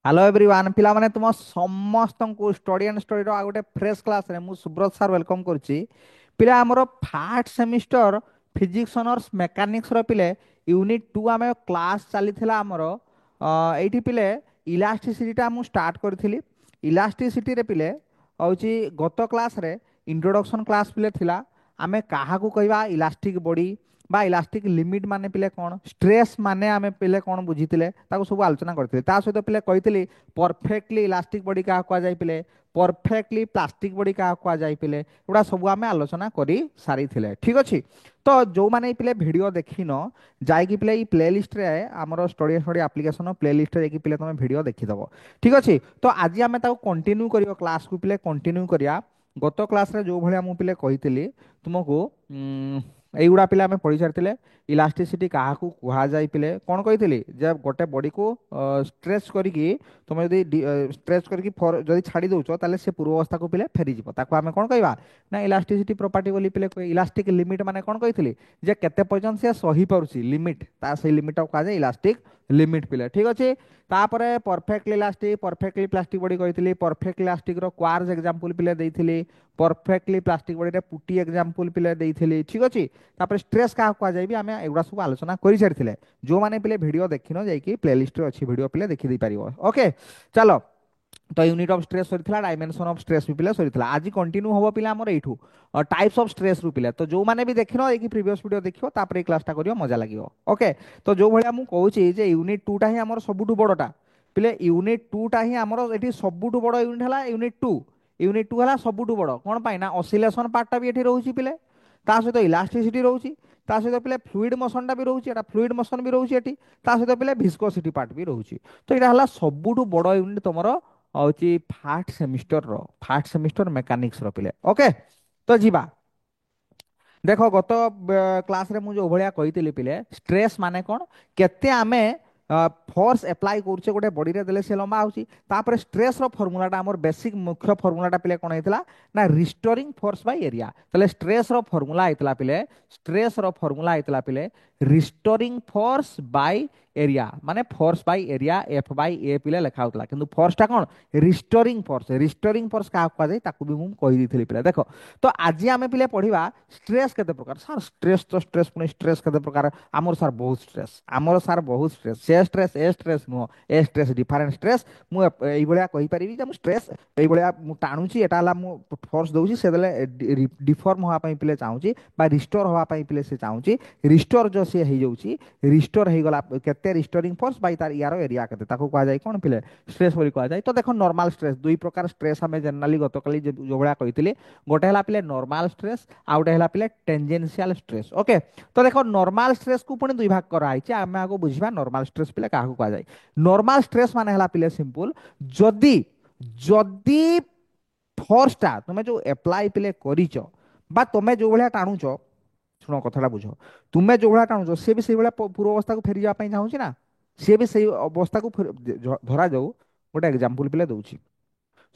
Hello everyone पिला माने तुम समस्त को स्टडी एंड स्टडी रो आ गोटे फ्रेश क्लास रे मु सुब्रत सर वेलकम करछि। पिला हमरो first semester physics honours mechanics रो पिले यूनिट 2 आमे क्लास चलीथिला हमरो एठी पिले इलास्टिसिटी टा मु स्टार्ट करथिली। इलास्टिसिटी रे पिले होची गत क्लास रे इंट्रोडक्शन क्लास पिले थिला। आमे काहा को कहबा इलास्टिक बॉडी बा इलास्टिक लिमिट माने पिले कौन स्ट्रेस माने आमे पिले कौन बुझीतिले ताको सब आलोचना करथिले। ता सहित पिले कहितली परफेक्टली इलास्टिक बॉडी का कुआ जाय पिले परफेक्टली प्लास्टिक बॉडी का कुआ जाय पिले एडा सब आमे आलोचना करी सारी थिले। ठीक अछि। तो जो माने पिले वीडियो देखिन जाय कि पिले ई प्लेलिस्ट रे हमरो स्टडी स्टडी एप्लीकेशन प्लेलिस्ट रे कि पिले तमे वीडियो देखि दबो। ठीक अछि। तो आज आमे ताको कंटिन्यू करियो क्लास को पिले कंटिन्यू करिया। गत क्लास रे जो भलिया मु पिले कहितली तुमको এইগুড়া পিলে আমি পড়ি সারিলে ইলাস্টিসিটি কাহাকু কুহযাই পিলে কোণ কইলি যে গোটে বডি কু স্ট্রেচ করিকি তুমি যদি স্ট্রেচ করিকি যদি ছাড়ি দউছ তাহলে সে পূর্বাবস্থা কু পিলে ফেরিଯିବ তাকু আমি কোণ কইবা না ইলাস্টিসিটি প্রপার্টি বলি পিলে ইলাস্টিক লিমিট মানে কোণ কইলি যে কেতে পর্যন্ত সে সহি পারুছি লিমিট তা সেই লিমিটটা কুহযায় ইলাস্টিক লিমিট পিলে। ঠিক আছে। তাপরে পরফেক্টলি ইলাস্টিক পরফেক্টলি প্লাস্টিক বডি কইলি পরফেক্ট ইলাস্টিক র কোয়ার্স एग्जांपल পিলে দেইଥିଲି परफेक्टली प्लास्टिक बॉडी पुटी एग्जांपल पिले देइथिली। ठीक अछि। तापर स्ट्रेस का कुआ जाय भी आमे एगुडा सब आलोचना करि सारिथिले। जो माने पिले वीडियो देखिनो जाय कि प्लेलिस्ट रे अछि वीडियो पिले देखि दे परिबो। ओके चलो। तो यूनिट ऑफ स्ट्रेस सरिथिला डायमेंशन ऑफ स्ट्रेस भी पिले सरिथिला। आज कंटिन्यू होबो पिला हमर एठू टाइप्स ऑफ स्ट्रेस रु पिले। तो जो माने भी देखिनो ए कि प्रीवियस वीडियो देखियो तापर ए क्लासटा करियो मजा लागियो। ओके। तो जो भलिया मु कहूची जे यूनिट 2 टा ही हमर सबुटु बडटा पिले यूनिट 2 टा ही हमर एठी सबुटु बड यूनिट हला यूनिट 2। यूनिट 2 हला सबुटु बड कोन पाई ना ऑसिलेशन पार्ट भी एठी रहउची पिले ता सहित इलास्टिसिटी रहउची ता सहित पिले फ्लूइड मोशन टा भी रहउची एटा फ्लूइड मोशन भी रहउची एठी ता सहित पिले विस्कोसिटी पार्ट भी रहउची। तो एटा हला सबुटु बड यूनिट तमरो होची फास्ट सेमिस्टर मेकानिक्स रो पिले। ओके। तो जीवा देखो गत क्लास रे मु जो भलिया कहितली पिले स्ट्रेस माने कोन केते आमे फोर्स अप्लाई करछे गोटे बॉडी रे देले से लंबा होची। तापर स्ट्रेस रो फार्मूला टा हमर बेसिक मुख्य फार्मूला टा पिले कोन हेतला ना रिस्टोरिंग फोर्स बाय एरिया। तले स्ट्रेस रो फार्मूला हेतला पिले स्ट्रेस रो फार्मूला हेतला पिले रिस्टोरिंग फोर्स बाय एरिया माने force by area F by A पिले लिखा होतला। किंतु फोर्स टा कोन रिस्टोरिंग फोर्स का कुआ जाय ताकू भी मु कहि दिथली पिले। देखो तो आज आमे पिले पढिबा स्ट्रेस केते प्रकार सर स्ट्रेस तो स्ट्रेस पुनी स्ट्रेस केते प्रकार आमर सर बहुत स्ट्रेस आमर सर बहुत स्ट्रेस से स्ट्रेस ए स्ट्रेस नो ए स्ट्रेस डिफरेंट स्ट्रेस मु एई भलिया कहि परिबी जे मु स्ट्रेस एई भलिया मु टाणुची एटा हला मु फोर्स दउची से देले डिफॉर्म होआ पई पिले चाहूची बा रिस्टोर होआ पई पिले से चाहूची रिस्टोर जो से हे जाउची रिस्टोर हे गला केते रिस्टोरिंग फोर्स बाय तार यारो एरिया केते ताको कहा जाय कोन पिले स्ट्रेस बोली कहा जाय। तो देखो नॉर्मल स्ट्रेस दुई प्रकार स्ट्रेस हमें जनरली गतकाली जो भलिया कहितले गोटे हला पिले नॉर्मल स्ट्रेस आ गोटे हला पिले टेंजेंशियल स्ट्रेस। ओके। तो देखो नॉर्मल स्ट्रेस को पुणी दुई भाग करा आइছে आमे आगो बुझिबा नॉर्मल स्ट्रेस पिले काहा को कहा जाय। नॉर्मल स्ट्रेस माने हला पिले सिंपल जदी जदी फोर्सटा तुमे जो अप्लाई पिले करिचो बा तुमे जो भलिया टाणुचो शुण कथाटा बुझ तुमे जो भलिया टाणुचो से भी से भलिया पूर्व अवस्था को फेरी जा पई चाहूची ना से भी से अवस्था को धरा जाऊ गोटे एग्जांपल पिले दउची।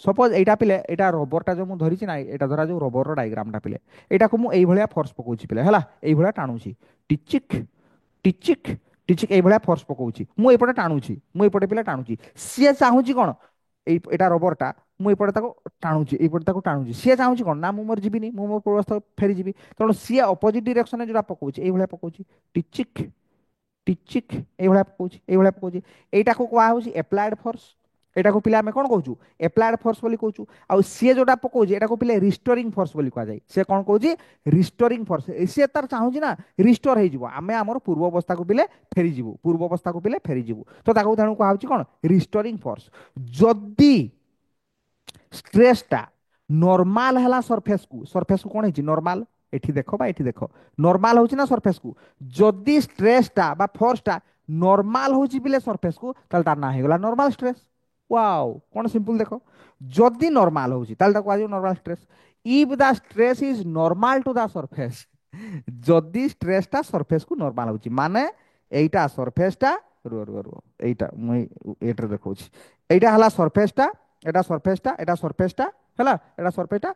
सपोज एटा पिले एटा रबरटा जो मु धरिची ना एटा धरा जो रबर रो डायग्रामटा पिले एटा को मु एई भलिया फोर्स पकोची पिले हला एई भलिया टाणुची टिचिक टिचिक टिचिक एई भलिया फोर्स पकोची मु एपटे टाणुची मु एपटे पिले टाणुची सिए चाहूची कोन एटा रबरटा मु एपटे ताको टाणुची एपटे ताको टाणुची सिए चाहूची कोन ना मु मोर जीबिनी मु मोर पूर्वस्था फेरी जीबी तण सिए अपोजिट डायरेक्शन में जोटा पकोची एई भलिया पकोची टिचिक टिचिक एई भलिया पकोची एई भलिया पकोची एटा को कोआ होची अप्लाइड फोर्स एटा को पिले आमे कोन कहूचु अप्लाइड फोर्स बोली कहूचु आ सी जोटा पकोची एटा को पिले रिस्टोरिंग फोर्स बोली कहा जाय। से कोन कहूची रिस्टोरिंग फोर्स से तार चाहूची ना रिस्टोर हे जिवो आमे हमर पूर्व अवस्था को पिले फेरी जिवो पूर्व अवस्था को पिले फेरी जिवो तो ताको थाणु कहा होची कोन रिस्टोरिंग फोर्स। जदी स्ट्रेसटा नॉर्मल हला सरफेस को कोन हेची नॉर्मल एठी देखो बा एठी देखो नॉर्मल होची ना सरफेस को जदी स्ट्रेसटा बा फोर्सटा नॉर्मल होची पिले सरफेस को ताल तार ना हे गला नॉर्मल स्ट्रेस। वाओ कौन सिंपल देखो जदि नॉर्मल होची ताल ताको आजो normal stress if the stress is normal to the surface जदि स्ट्रेस टा सरफेस को नॉर्मल होची माने एइटा सरफेस टा रो एइटा मुई एटर देखौची एइटा हला सरफेस टा एटा सरफेस टा एटा सरफेस टा हला एटा सरफेस टा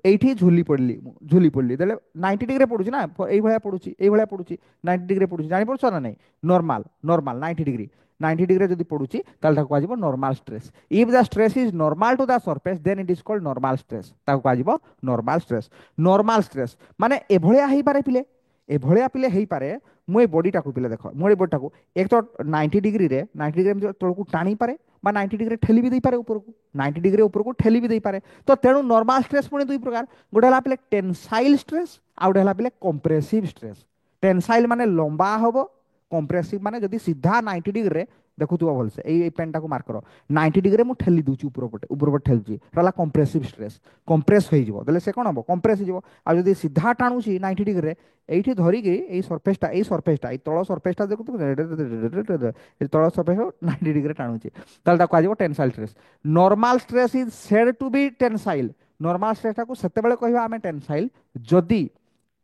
एठी झुली पड़ली देले 90 डिग्री पडुची ना एई भलिया पडुची 90 डिग्री पडुची जानि पडछ ना नै नॉर्मल नॉर्मल 90 डिग्री 90 डिग्री जदि पड़ुची ताले ताको आजिबो normal stress. If the stress is normal to the surface then it is called normal stress, ताको आजिबो नॉर्मल स्ट्रेस। नॉर्मल स्ट्रेस माने एभलिया हेई पारे पिले, एभलिया पिले हेई पारे मु ए बॉडी टाको पिले देखो मु ए बॉडी टाको एक तो 90 डिग्री रे 90 डिग्री तळकू टाणी पारे बा 90 डिग्री ठेली भी दे पारे ऊपर को, 90 डिग्री ऊपर को ठेली भी दे पारे। तो तेणु नॉर्मल स्ट्रेस पुणी दुई प्रकार, गोटे हला पिले टेंसाइल स्ट्रेस आ गोटे हला पिले कंप्रेसिव स्ट्रेस। टेंसाइल माने लंबा हबो, कंप्रेसिव माने जदि सीधा 90 डिग्री रे देखुथुवा भलसे एई पेन टाको मार्क करो 90 डिग्री मु ठेली दूची ऊपर पटे ठेलुची रला कंप्रेसिव स्ट्रेस, कंप्रेस होई जिवो देले से कोन हबो कंप्रेस जिवो। आ जदि सीधा टाणुची 90 डिग्री रे एइठी धरि के एई सरफेसटा एई तळ सरफेसटा देखुथु ए तळ सरफेस 90 डिग्री टाणुची ताले ताको आजिवो tensile stress. Normal stress is said to be tensile, normal stress टाको सेते बेले कहिबा हमें टेंसाइल जदि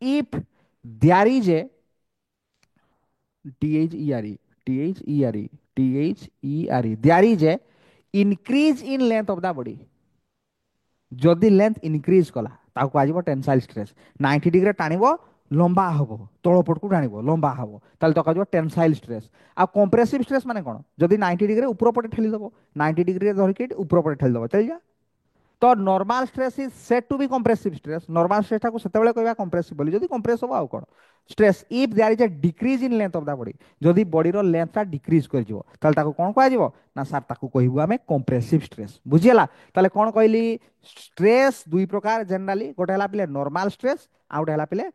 if there is a THERE, THERE, THERE, there is a increase in length of the body। जदि लेंथ इनक्रीज कला ताको आजिबो टेंसाइल स्ट्रेस। 90 डिग्री टाणिबो लंबा हबो तळ पटकू टाणिबो लंबा हबो ताले ताको आजिबो टेंसाइल स्ट्रेस। आ कंप्रेसिव स्ट्रेस माने कोन जदि 90 डिग्री ऊपर पटे ठेली दबो 90 डिग्री धरि के ऊपर पटे ठेली दबो चल जा। तो normal stress is said to be compressive stress, normal stress टाको सेतेबेले कहबा कंप्रेसिव बोली जदि कंप्रेस हो आउ कोन stress if there is a decrease in length of the body, जदि बॉडी रो लेंथ ता डिक्रीज कर जिवो ताले ताको कोन कहै जिवो ना सर ताको कहिबो हमें कंप्रेसिव स्ट्रेस। बुझियला ताले कोन कहली स्ट्रेस दुई प्रकार जनरली गोटे हला पिले नॉर्मल स्ट्रेस आ गोटे हला पिले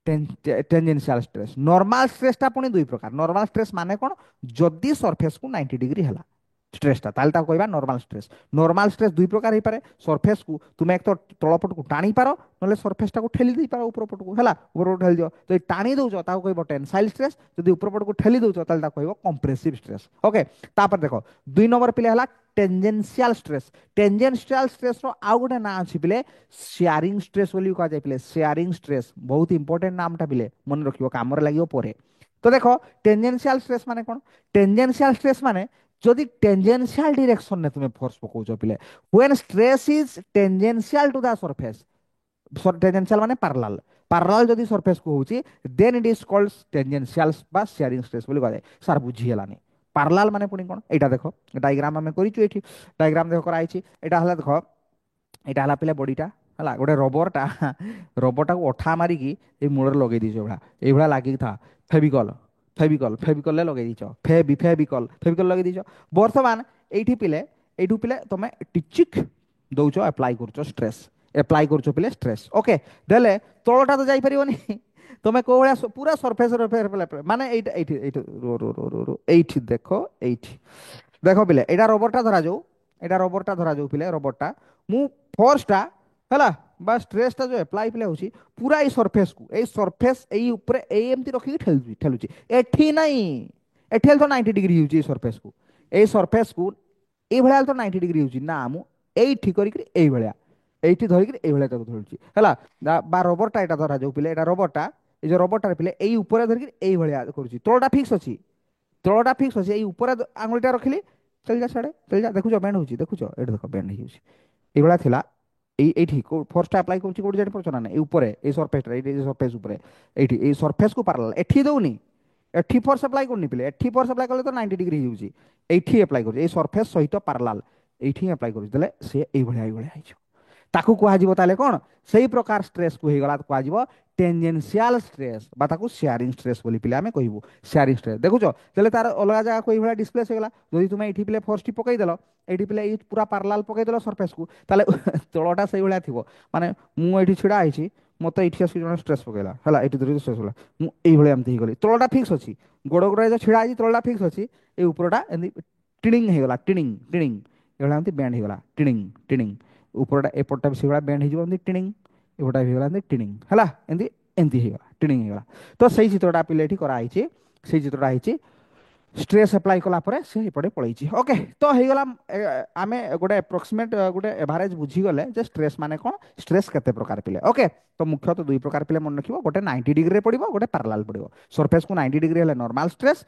टेंजेंशियल स्ट्रेस। नॉर्मल स्ट्रेस ता पुनी दुई प्रकार, नॉर्मल स्ट्रेस माने कोन जदि सरफेस को 90 डिग्री हला स्ट्रेसटा ताले ताको कहबा नॉर्मल स्ट्रेस। नॉर्मल स्ट्रेस दुई प्रकार हे पारे, सरफेस को तुम एक तो तळ पट को टाणी पारो नले सरफेस टा को ठेली दे पारो ऊपर पट को हला ऊपर पट ठेली दियो तो टाणी दउचो ताको कहबो टेंसाइल स्ट्रेस, जदि ऊपर पट को ठेली दउचो ताले ताको कहबो कंप्रेसिव स्ट्रेस। ओके तापर देखो दुई नंबर पिले हला टेंजेंशियल स्ट्रेस। टेंजेंशियल स्ट्रेस रो आ गोटे ना अछि पिले शेयरिंग स्ट्रेस बोली कहा जाय पिले, शेयरिंग स्ट्रेस बहुत इंपोर्टेंट नामटा पिले मन रखियो काम रे लागियो परे। तो देखो टेंजेंशियल स्ट्रेस माने कोन, टेंजेंशियल स्ट्रेस माने जदि टेंजेंशियल डायरेक्शन ने तुम फोर्स पकाउछ पिले when stress is tangential to the surface, tangential माने पैरेलल, पैरेलल जदि सरफेस को होची then it is called tangential बा शेयरिंग स्ट्रेस बोली कहै सर बुझी हलानी। पैरेलल माने पुनी कोन एटा देखो डायग्राम हमें करिछु एठी डायग्राम देखो कराइछि एटा हला देखो एटा हला पिले बॉडीटा हला गोटे रबरटा को अठा मारी की ए मूଳରେ ଲଗେଇ ଦେଇଛ भला ए भला लागी था फेविकल फेविकल फेविकल ले लगे दीच फेविकल फेविकल लगे दीच बर्तमान एठी पिले एठू पिले तमे टिचिक दउछ अप्लाई करछ स्ट्रेस अप्लाई करछ पिले स्ट्रेस। ओके देले तळटा तो जाई परिबोनी तमे को भला पूरा सरफेस माने एठी एठी एठी रो रो रो रो रो एठी देखो पिले एटा रबरटा धरा जाऊ पिले रबरटा मु फोर्सटा हला बा स्ट्रेसटा जो अप्लाई पिले होची पूरा ई सरफेस एई ऊपर एमती रखी ठेलुची एठी नहीं एठी तो 90 डिग्री होची सरफेस को ए भला तो 90 डिग्री होची ना मु एठी करी करी एई भला एठी धरि करी एई भला तक धरुची हला बा रबरटा एटा धरा जाऊ पिले एटा रबरटा ए जो रबरटा पिले एई ऊपर धरि करी एई भला करूची तळटा फिक्स अछि एई ऊपर आंगुलटा रखिली चल जा देखुछ बेंड होची देखुछ एठी देखो बेंड होची ए भला थिला एठी को फोर्सटा अप्लाई करछि कोड जानि परछ ना ए ऊपर ए सरफेस ऊपर एठी ए सरफेस को पैरेलल एठी दउनी एठी फोर्स अप्लाई करनी पिले एठी फोर्स अप्लाई करले तो 90 डिग्री होउची एठी अप्लाई करछि ए सरफेस सहित पैरेलल एठी अप्लाई करछि देले से ए भलिया आइछ ताकू कुहा जिवो ताले कोन सेही प्रकार स्ट्रेस को हे गला कुहा जिवो टेंजेंशियल स्ट्रेस बा ताकू शेयरिंग स्ट्रेस बोली पिले हमें कहिबो शेयरिंग स्ट्रेस देखुछो देले तार अलगा जगह कोई भला डिस्प्लेस हे गला जदि तुमे एठी पिले फोर्स टी पकई देलो एठी पिले ई पूरा पैरेलल पकई देलो सरफेस को ताले तळटा सेही भलिया थिबो माने मु एठी छिडा आइछि मते एठी आसी जण स्ट्रेस पकैला हला एठी धरि स्ट्रेस होला मु एई भलिया एमती गली तळटा फिक्स अछि गोड़ गोड़ जे छिडा आइछि तळटा फिक्स अछि ए ऊपरटा एंदी टिनिंग हे गला टिनिंग ए भलिया एमती बैंड हे गला टिनिंग ऊपरटा एपटटा से भलिया बैंड हे जिवो एमती टिनिंग एपटा हे गला एमती टिनिंग हला एमती हे गला टिनिंग हे गला तो सेही चित्रटा पिले एठी करा आइछि सेही चित्रटा आइछि स्ट्रेस अप्लाई कला परे से एपटे पळैछि। ओके तो हे गला आमे गोटे अप्रोक्सीमेट गोटे एवरेज बुझी गले जे स्ट्रेस माने कोन स्ट्रेस केते प्रकार पिले। ओके तो मुख्यतः दुई प्रकार पिले मन रखिबो गोटे 90 डिग्री रे पडिबो गोटे पैरेलल पडिबो सरफेस को 90 डिग्री हेले नॉर्मल स्ट्रेस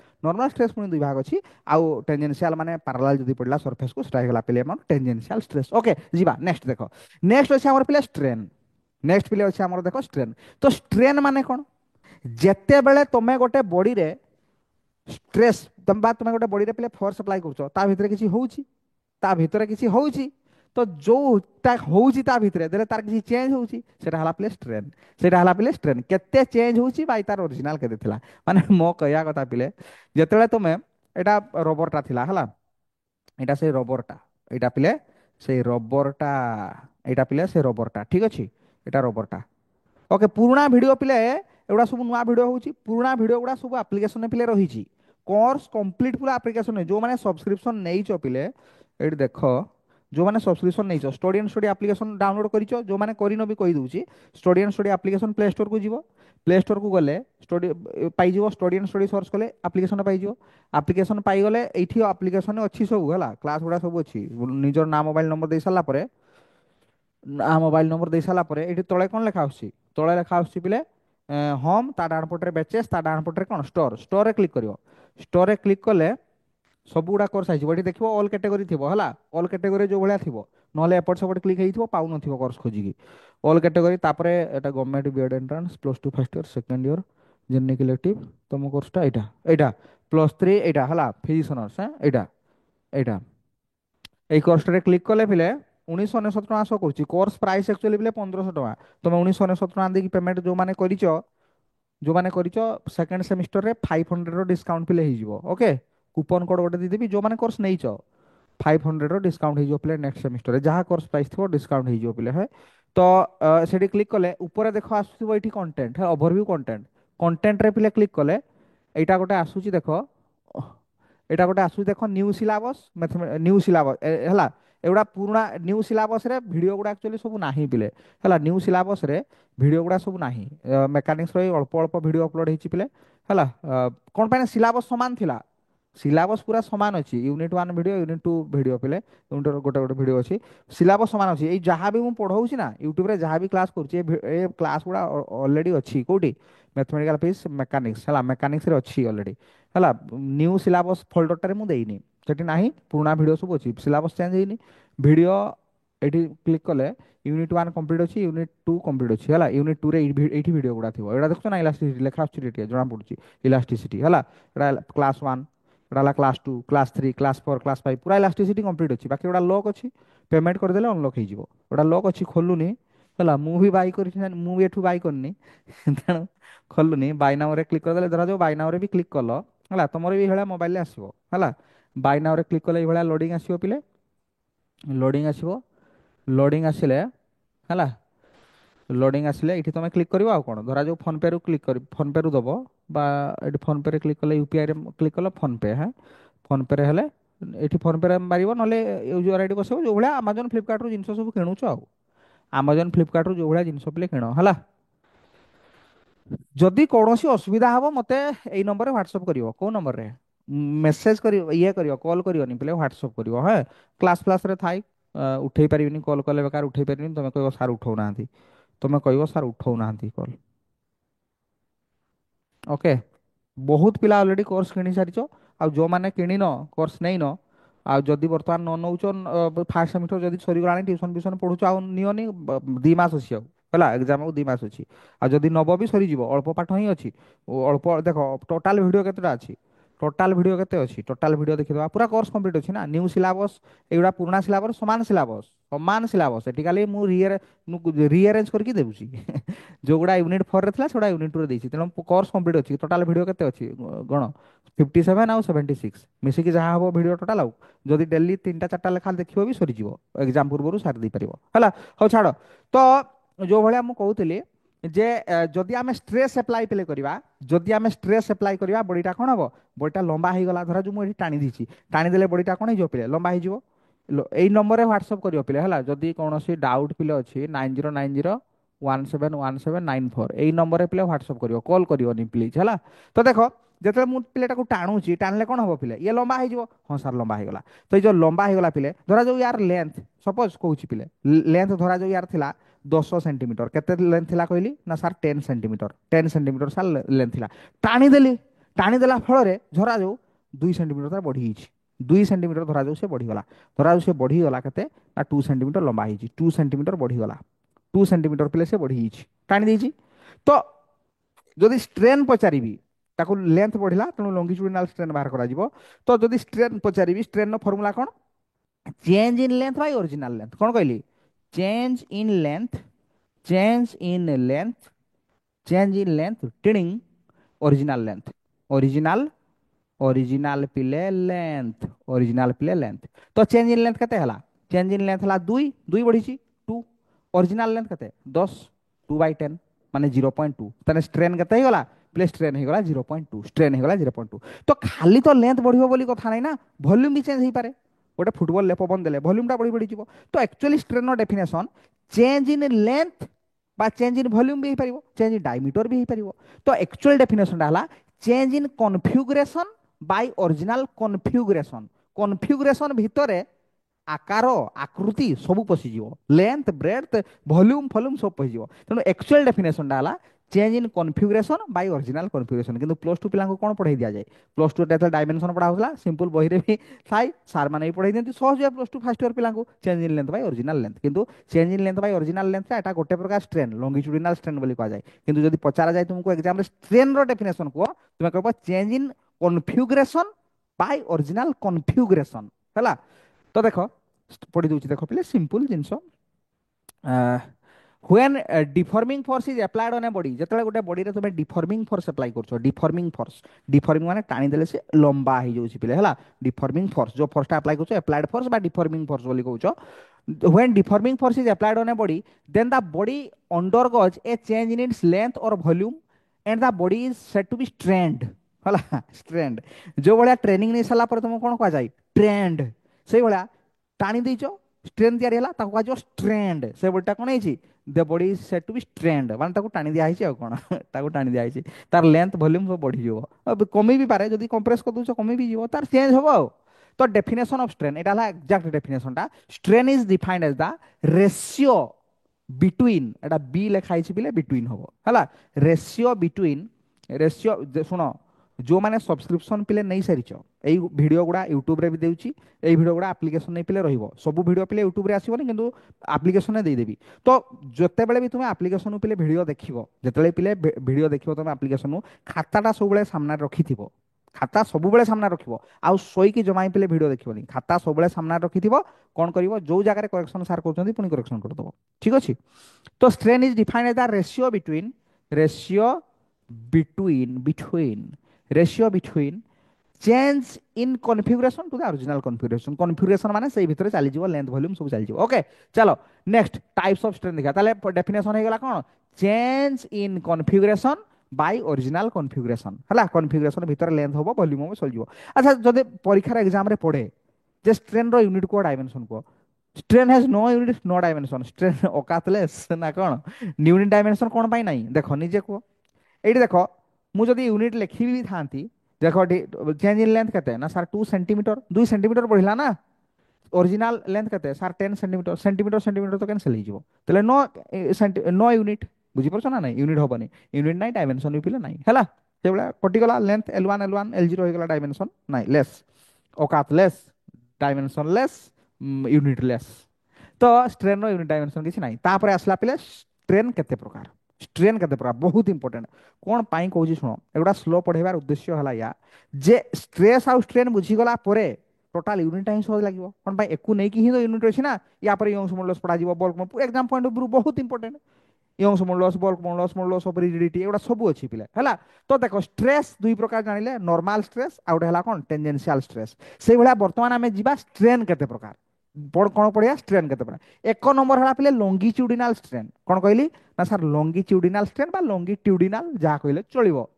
पुनी दुई भाग अछि आउ टेंजेंशियल माने पैरेलल जदी पडला सरफेस को स्ट्राइक गला पिले मन टेंजेंशियल स्ट्रेस। ओके जीवा नेक्स्ट देखो नेक्स्ट अछि हमर पिले स्ट्रेन नेक्स्ट पिले अछि हमर देखो स्ट्रेन। तो स्ट्रेन माने कोन जेते बेले तमे गोटे बॉडी रे स्ट्रेस ତୁମେ ଗୋଟେ ବଡିରେ ପିଲେ ଫୋର୍ସ ଆପ୍ଲାଏ କରୁଛ, ତା ଭିତରେ କିଛି ହଉଛି, ତା ଭିତରେ କିଛି ହଉଛି, ତ ଯୋଉଟା ହଉଛି ତା ଭିତରେ ଦେଲେ ତାର କିଛି ଚେଞ୍ଜ ହଉଛି, ସେଟା ହେଲା ପିଲେ ଷ୍ଟ୍ରେନ୍। ସେଟା ହେଲା ପିଲେ ଷ୍ଟ୍ରେନ୍ କେତେ ଚେଞ୍ଜ ହଉଛି ବାଇ ତାର ଅରିଜିନାଲ କେତେ ଥିଲା। ମାନେ ମୋ କହିବା କଥା ପିଲେ, ଯେତେବେଳେ ତୁମେ ଏଇଟା ରବରଟା ଥିଲା ହେଲା, ଏଇଟା ସେଇ ରବରଟା, ଏଇଟା ପିଲେ ସେଇ ରବରଟା, ଏଇଟା ପିଲେ ସେ ରବରଟା, ଠିକ ଅଛି, ଏଇଟା ରବରଟା। ଓକେ, ପୁରୁଣା ভিডিও পিলে এগুলা সব নূয়া ভিডিও হচ্ছে, পুরোনা ভিডিও গুড়া সব আপ্লিকেশন পিলে রয়েছে, কোর্স কমপ্লিট পুরা আপ্লিকেশন যে সবসক্রিপশন নেইছ পিলে, এটি দেখ যে সবসক্রিপশন নেইছ story and story application download করিছ, যে করিন বি কই দউছি, story and story application play store কু যাব, প্লে স্টোর কু গলে স্টোরি পাইଯିବ, স্টোরি এন্ড স্টোরি সর্চ কলে আপ্লিকেশন পাইଯିବ, আপ্লিকেশন পাইগলে এইটি আপ্লিকেশন অছি সব হলা, ক্লাস গুড়া সব অছি, নিজর নাম মোবাইল নম্বর দেই সারা পরে, মোবাইল নম্বর দেই সারা পরে এটি তলে কোন লেখা আসছে, তলে লেখা আসছে পিলে হোম, তা ডান পটরে ব্যাচেস, তা ডান পটরে কোন স্টোর, স্টোরে ক্লিক করিও, স্টোরে ক্লিক কলে ସବୁଗୁଡ଼ା କୋର୍ସ ଆସିଯିବ। ଏଠି ଦେଖିବ ଅଲ୍ କ୍ୟାଟେଗୋରୀ ଥିବ ହେଲା, ଅଲ୍ କ୍ୟାଟେଗୋରୀ ଯୋଉ ଭଳିଆ ଥିବ, ନହେଲେ ଏପଟ ସେପଟ କ୍ଲିକ୍ ହେଇଥିବ ପାଉନଥିବ କୋର୍ସ ଖୋଜିକି। ଅଲ୍ କ୍ୟାଟେଗୋରୀ, ତାପରେ ଏଟା government B Ed entrance plus two first year second year generic elective, ତମ କୋର୍ସଟା ଏଇଟା, ଏଇଟା ପ୍ଲସ୍ ଥ୍ରୀ ଏଇଟା ହେଲା ଫିଜିକ୍ସ ଅନର୍ସ, ଏଇଟା ଏଇଟା এই কোর্সটারে ক্লিক কলে পিলে 1999 টাকা শো করছি, কোর্স প্রাইস একচুয়ালি পিলে 1500 টাকা, তুমি 1999 টাকা দিয়ে পেমেন্ট যে করিছ, যে করিছ সেকেন্ড সেমিস্টরে 500 ডিসকাউন্ট পিলে হয়ে যাব। ওকে, কুপন কোড গোটে দেদেবি, যে কোর্স নেইছ 500 ডিসকাউন্ট হয়ে যাব পিলে নেক্সট সেমিস্টরে, যাহা কোর্স প্রাইস থিব ডিসকাউন্ট হয়ে যাব পিলে। হ্যাঁ, তো সেটি ক্লিক কলে উপরে দেখ আসুব এটি কন্টেন্ট, হ্যাঁ ওভরভিউ কন্টেন্ট, কন্টেন্টরে পিলে ক্লিক কলে এইটা গোটে আসুচি দেখ, এটা গোটে আসুচি দেখ নিউ সিলাবস, নিউ সিলাবস হেলা, এগুলা পুরোনা নিউ সিলাবস রে ভিডিও গুড়া একচুয়ালি সব ନାହିଁ পিলে হেলা, নিউ সিলাবস রে ভিডিও গুড়া সব ନାହିଁ, মেকানিক্স রে অল্প অল্প ভিডিও অপলোড ହେଇଛି পিলে হেলা। কোন পাই সিলাবস সমান থিলা, সিলাবস পুরা সমান ଅଛି, ୟୁନିଟ୍ 1 ভিডিও ୟୁନିଟ୍ 2 ভিডিও পিলে, ୟୁନିଟ୍ গোটে গোটে ভিডিও ଅଛି, সিলাবস সমান ଅଛି। এই যাহা ବି ମୁଁ ପଢଉଛି ନା ୟୁଟ୍ୟୁବ ରେ ଯାହା ବି କ୍ଲାସ୍ କରୁଛି, ଏ କ୍ଲାସ୍ ଗୁଡ଼ା ଅଲରେଡି ଅଛି କୋଉଠି, ମ୍ୟାଥମେଟିକାଲ ଫିଜିକ୍ସ ମେକାନିକ୍ସ ହେଲା, ମେକାନିକ୍ସ ରେ ଅଛି ଅଲରେଡି ହେଲା। ନ୍ୟू ସିଲାବସ୍ ଫୋଲ୍ଡରଟାରେ ମୁଁ ଦେଇନି, ସେଠି ନାହିଁ, ପୁରୁଣା ଭିଡ଼ିଓ ସବୁ ଅଛି, ସିଲାବସ୍ ଚେଞ୍ଜ ହେଇନି। ଭିଡ଼ିଓ ଏଠି କ୍ଲିକ୍ କଲେ ୟୁନିଟ୍ 1 କମ୍ପ୍ଲିଟ୍ ଅଛି, ୟୁନିଟ୍ 2 କମ୍ପ୍ଲିଟ୍ ଅଛି ହେଲା, ୟୁନିଟ୍ 2 ରେ ଏଇଠି ଭିଡ଼ିଓ ଗୁଡ଼ା ଥିବ, ଏଇଟା ଦେଖୁଛ ନା ଇଲାଷ୍ଟିସିଟି ଲେଖା ଆସୁଛି ଟିକେ ଜଣା ପଡୁଛି, ଇଲାଷ୍ଟିସିଟି ହେଲା, ଏଇଟା କ୍ଲାସ୍ 1, ଏଇଟା ହେଲା କ୍ଲାସ୍ 2, କ୍ଲାସ୍ 3, କ୍ଲାସ୍ 4, କ୍ଲାସ୍ 5, ପୁରା ଇଲାଷ୍ଟିସିଟି କମ୍ପ୍ଲିଟ୍ ଅଛି, ବାକି ଏଗୁଡ଼ା ଲକ୍ ଅଛି, ପେମେଣ୍ଟ କରିଦେଲେ ଅନଲକ୍ ହେଇଯିବ। ଏଗୁଡ଼ା ଲକ୍ ଅଛି, ଖୋଲୁନି ହେଲା, ମୁଁ ବି ବାଇ କରିଛି, ମୁଁ ବି ଏଠୁ ବାଇ କରିନି ତେଣୁ ଖୋଲୁନି। ବାଇ ନାଉରେ କ୍ଲିକ୍ କରିଦେଲେ, ଧରାଯାଉ ବାଇ ନାଉରେ ବି କ୍ଲିକ୍ କଲ ହେଲା, ତମର ବି ଏଇଭଳିଆ ମୋବାଇଲରେ ଆସିବ ହେଲା। ବାଇ ନାଉରେ କ୍ଲିକ୍ କଲେ ଏଇଭଳିଆ ଲୋଡ଼ିଂ ଆସିବ ପିଲେ, ଲୋଡ଼ିଂ ଆସିବ, ଲୋଡ଼ିଂ ଆସିଲେ ହେଲା, লোডিং আসলে এটি তুমি ক্লিক করব, আর কোণ ধরা যাও ফোন পে রু ক্লিক করি, ফোন পে রু দেব, বা এটি ফোন পে রে ক্লিক কলে ইউপিআই রে ক্লিক কলে ফোন পে, হ্যাঁ ফোন পে রে হলে এটি ফোন পে রে মারিব, নহলে ୟୁଜର ଆଇଡି বসাব, যে ভাবে আমাজন ফ্লিপকার্ট রু জিনিস সব কিণুছ, আমাজন ফ্লিপকার্ট রু যে ভাবে জিনিস পিলে কিণ ହେଲା। যদি কৌশি অসুবিধা হব মতে এই নম্বরে হোয়াটসঅ্যাপ করিব, কেউ নম্বরে মেসেজ করিব, ইয়ে করিব, কল করিবনি পিলে হোয়াটসঅ্যাপ করিব। হ্যাঁ, ক্লাস ফ্লাস রে থাই উঠেই পারিবিনি, কল কলে বেকার উঠেই পারিবিনি, তুমি কইব স্যার উঠাও নাহান্তি, তুমি কইব স্যার উঠাও নাহান্তি কল। ওকে, ବହୁତ ପିଲା ଅଲରେଡି କୋର୍ସ କିଣି ସାରିଛ, ଆଉ ଯେଉଁମାନେ କିଣିନ କୋର୍ସ ନେଇନ, ଆଉ ଯଦି ବର୍ତ୍ତମାନ ନ ନେଉଛ, ଫାର୍ଷ୍ଟ ସେମିଷ୍ଟର ଯଦି ସରିଗଲାଣି, ଟ୍ୟୁସନ୍ ଫ୍ୟୁସନ୍ ପଢୁଛ, ଆଉ ନିଅନି, 2 ମାସ ଅଛି ଆଉ ହେଲା, ଏକ୍ଜାମ୍ ଆଉ 2 ମାସ ଅଛି। ଆଉ ଯଦି ନବ ବି ସରିଯିବ, ଅଳ୍ପ ପାଠ ହିଁ ଅଛି, ଅଳ୍ପ ଦେଖ ଟୋଟାଲ ଭିଡ଼ିଓ କେତେଟା ଅଛି, ଟୋଟାଲ ଭିଡ଼ିଓ କେତେ ଅଛି, ଟୋଟାଲ ଭିଡ଼ିଓ ଦେଖିଦେବା, ପୁରା କୋର୍ସ କମ୍ପ୍ଲିଟ୍ ଅଛି ନା, ନ୍ୟୁ ସିଲାବସ୍ ଏଗୁଡ଼ା ପୁରୁଣା ସିଲାବସ୍ ସମାନ ସିଲାବସ୍, ସମାନ ସିଲାବସ୍, ଏଠି ଖାଲି ମୁଁ ରିଆରେଞ୍ଜ କରିକି ଦେଉଛି ଯୋଉଗୁଡ଼ା ୟୁନିଟ୍ 4 ରେ ଥିଲା ସେଗୁଡ଼ା ୟୁନିଟ୍ 2 ରେ ଦେଇଛି, ତେଣୁ କୋର୍ସ କମ୍ପ୍ଲିଟ୍ ଅଛି। ଟୋଟାଲ ଭିଡ଼ିଓ କେତେ ଅଛି ଗଣ, 57 ଆଉ 76 ମିଶିକି ଯାହା ହବ ଭିଡ଼ିଓ ଟୋଟାଲ, ଆଉ ଯଦି ଡେଲି 3ଟା 4ଟା ଲେଖା ଦେଖିବ ବି ସରିଯିବ, ଏକ୍ଜାମ୍ ପୂର୍ବରୁ ସାରି ଦେଇପାରିବ ହେଲା। ହଉ ଛାଡ଼, ତ ଯୋଉ ଭଳିଆ ମୁଁ କହୁଥିଲି যে যদি আমি স্ট্রেস আপ্লাই পেলে করিবা, যদি আমি স্ট্রেস আপ্লাই করিবা, বডিটা কোন হবো, বডিটা লম্বা হয়ে গলা, ধরা যে মু এটি টানি দিছি, টানি দেলে বডিটা কোন হইଯିବ পিলে, লম্বা হইଯିବ। এই নম্বরে হোয়াটসঅ্যাপ করিব পিলে ହେଲା, যদি কোনসি ডাউট পিলে ଅଛି 9090171794, এই নম্বরে পিলে হোয়াটসঅ্যাপ করিব, কল করিবনি প্লিজ ହେଲା। তো দেখো যেতବେଳେ ମୁଁ ପିଲେଟାକୁ ଟାଣୁଛି, ଟାଣିଲେ କ'ଣ ହବ ପିଲେ, ଇଏ ଲମ୍ବା ହେଇଯିବ, ହଁ ସାର୍ ଲମ୍ବା ହେଇଗଲା। ତ ଏଇ ଯୋଉ ଲମ୍ବା ହେଇଗଲା ପିଲେ, ଧରାଯାଉ ୟାର ଲେନ୍ଥ, ସପୋଜ କହୁଛି ପିଲେ ଲେନ୍ଥ ଧରାଯାଉ ୟାର ଥିଲା 10 ସେଣ୍ଟିମିଟର, କେତେ ଲେନ୍ଥ ଥିଲା କହିଲି ନା sir 10 centimetre, 10 centimetre sir length ଥିଲା, ଟାଣିଦେଲି, ଟାଣିଦେଲା ଫଳରେ ଧରାଯାଉ 2 ସେଣ୍ଟିମିଟର ତାର ବଢିଯାଇଛି, 2 ସେଣ୍ଟିମିଟର ଧରାଯାଉ ସେ ବଢିଗଲା, ଧରାଯାଉ ସେ ବଢିଗଲା କେତେ ନା 2 ସେଣ୍ଟିମିଟର ଲମ୍ବା ହେଇଛି, 2 ସେଣ୍ଟିମିଟର ବଢିଗଲା, 2 ସେଣ୍ଟିମିଟର ପିଲେ ସେ ବଢିଯାଇଛି, ଟାଣି ଦେଇଛି। ତ ଯଦି ଷ୍ଟ୍ରେନ୍ ପଚାରିବି, ताकू लेंथ बढ़िला तेणु लॉन्गिट्यूडिनल स्ट्रेन बाहर करा जिवो। तो जदि स्ट्रेन पचारिबी स्ट्रेन फॉर्मूला कौन, change in length by original length, कौन कहली, change in length, change in length, change in length tinning original length, original, original पिले लेंथ, ओरिजिनल पिले लेंथ। तो चेंज इन लेंथ केते हला, चेंज इन लेंथ हला 2 2 बढ़ी 2, ओरिजिनल लेंथ केते 10, 2/10 माने 0.2, तने स्ट्रेन केते ही गला, प्ले स्ट्रेन ही गला 0.2, स्ट्रेन ही गला 0.2। तो खाली तो लेंथ बढ़िबो बोली कथा नै ना, वॉल्यूम भी चेंज ही पारे, गोटे फुटबॉल ले पवन देले वॉल्यूम टा बढ़ी बढ़ी जीवो। तो एक्चुअली स्ट्रेन रो डेफिनेशन चेंज इन लेंथ बा चेंज इन वॉल्यूम भी ही पारिबो, चेंज इन डायमीटर भी ही पारिबो। तो एक्चुअल डेफिनेशन हला change in configuration by original configuration, configuration भितरे आकार आकृति सब पशिଯିव, लेंथ ब्रेड्थ वॉल्यूम फॉल्यूम सब पशिଯିव। तेणु एक्चुअल डेफिनेशन टा change in configuration by original configuration. किंतु प्लस टू पिला कौन पढ़ाई दि जाए, प्लस टू डायमेंशन पढ़ा होता सिंपल बही रे भी थाई, सार मैंने भी पढ़ाई दिखती सहज प्लस टू फर्स्ट ईयर पिला change in length by original length. किंतु change in length by original length एटा गोटे प्रकार स्ट्रेन लॉन्गिट्यूडिनल स्ट्रेन बोली कहा जाए। किंतु जब पचारा जाए तुमको एग्जाम रे स्ट्रेन रो डेफिनेशन को तुम कह change in configuration by original configuration है। तो देख पढ़ी दूसरी देख पे simple things, when deforming force is applied on a body, जेतेले गोटे बॉडी रे तुम डिफॉर्मिंग फोर्स अप्लाई करछो, डिफॉर्मिंग फोर्स, डिफॉर्मिंग माने टाणी देले से लंबा हो जाउछि पिले हला, डिफॉर्मिंग फोर्स जो फोर्सटा अप्लाई करछो अप्लाइड फोर्स बा डिफॉर्मिंग फोर्स बोली कहउछो। When deforming force is applied on a body then the body undergoes a change in its length और volume and the body is said to be strained हला, strained जो भलिया training नै सला पर तुम कोन कह जाय ट्रेंड, से भलिया टाणी देइछो स्ट्रेन तैयारी हला ताको कह स्ट्रेंड, से बॉडीटा कोन हेछि the body is said to be strained माने ताको टाणी दिया हेछि आ कोन ताको टाणी दिया हेछि, तार लेंथ वॉल्यूम सब बढ़ी जिवो, अब कमी भी पारे जदी कंप्रेस कर दोछो कमी भी जिवो, तार चेंज होबो। तो डेफिनेशन ऑफ स्ट्रेन एटा हला एग्जैक्ट डेफिनेशन टा, strain is defined as the ratio between, एटा बी लिखा हेछि बिले बिटवीन होबो हला, रेशियो बिटवीन, रेशियो सुनो जो माने सब्सक्रिप्शन पिले नहीं सारिछ एई वीडियो गुडा यूट्यूब रे भी देउची, एई वीडियो गुडा एप्लीकेशन नहीं पिले रहिबो, सब वीडियो पिले यूट्यूब रे आसीबोनी किंतु एप्लीकेशन ने दे देबी। तो जते बेले भी तुमे एप्लीकेशन पिले वीडियो देखिबो, जते पिले वीडियो देखिबो तुमे एप्लीकेशन खाताटा सब बेले सामने रखिथिबो, खाता सब बेले सामने रखिबो, आउ सोई की जमाई पिले वीडियो देखिबोनी, खाता सब बेले सामने रखिथिबो, कोन करिवो जो जगह रे करेक्शन सार करछन्ती पुनी करेक्शन कर दबो, ठीक अछि। तो strain is defined as the ratio between, ratio between, between, ratio between change in configuration to the original configuration, configuration माने सेही भितरे चली जीवो, लेंथ वॉल्यूम सब चली जीवो। ओके चलो नेक्स्ट टाइप्स ऑफ स्ट्रेन देखा, ताले डेफिनेशन हे गेला कोन, change in configuration by original configuration हला, कॉन्फिगरेशन भितर लेंथ होबो वॉल्यूम होबो चल जीवो। अच्छा जदि परीक्षा एग्जाम रे पड़े जे स्ट्रेन रो यूनिट को डायमेंशन को, strain has no unit no dimension, strain औकातलेस ना कोन, यूनिट डायमेंशन कोन पाई नाही देखो निजे को, एठी देखो मु जदि यूनिट लिखि भी थांती देखो चेंज इन लेंथ कहते हैं ना सर 2 सेंटीमीटर, 2 सेंटीमीटर बढ़िला ना, ओरिजिनल लेंथ कहते हैं सर 10 सेंटीमीटर, सेंटीमीटर सेंटीमीटर तो कैंसिल हो जिवो, तले नो नो यूनिट बुझी परछ ना नहीं, यूनिट होबनी, यूनिट नाही डायमेंशन भी पिले नाही हला, से बला कटि गला लेंथ L1 L1 L0 हो गला, डायमेंशन नाही लेस, औकात less, dimension less, unit less. तो स्ट्रेन रो यूनिट डायमेंशन किछि नाही। तापर आसला पिले स्ट्रेन केते प्रकार, स्ट्रेन केते प्रकार बहुत इंपोर्टेंट, कोन पाई कहूची सुनो, एगुडा स्लो पढ़ेबार उद्देश्य हला या जे स्ट्रेस आउ स्ट्रेन बुझी गला परे टोटल यूनिट टाइम सहज लागिवो, कोन पाई एकु नै कि ही तो यूनिट अछि ना, या पर यंग मॉडुलस पढ़ा जिवो, bulk exam point of view बहुत important, young modulus bulk modulus of rigidity एगुडा सब अछि पिले हला। तो देखो स्ट्रेस दुई प्रकार जानिले, नॉर्मल स्ट्रेस आउट हला कोन टेंजेंशियल स्ट्रेस, से भला वर्तमान हमें जिबा स्ट्रेन केते प्रकार, बड़ कोन पढ़िया स्ट्रेन केते प्रकार। एक नंबर हला पिले लॉन्गिट्यूडिनल स्ट्रेन, कोन कहली ना सर लॉन्गिट्यूडिनल स्ट्रेन बा लॉन्गिट्यूडिनल जहा कहले चलिबो।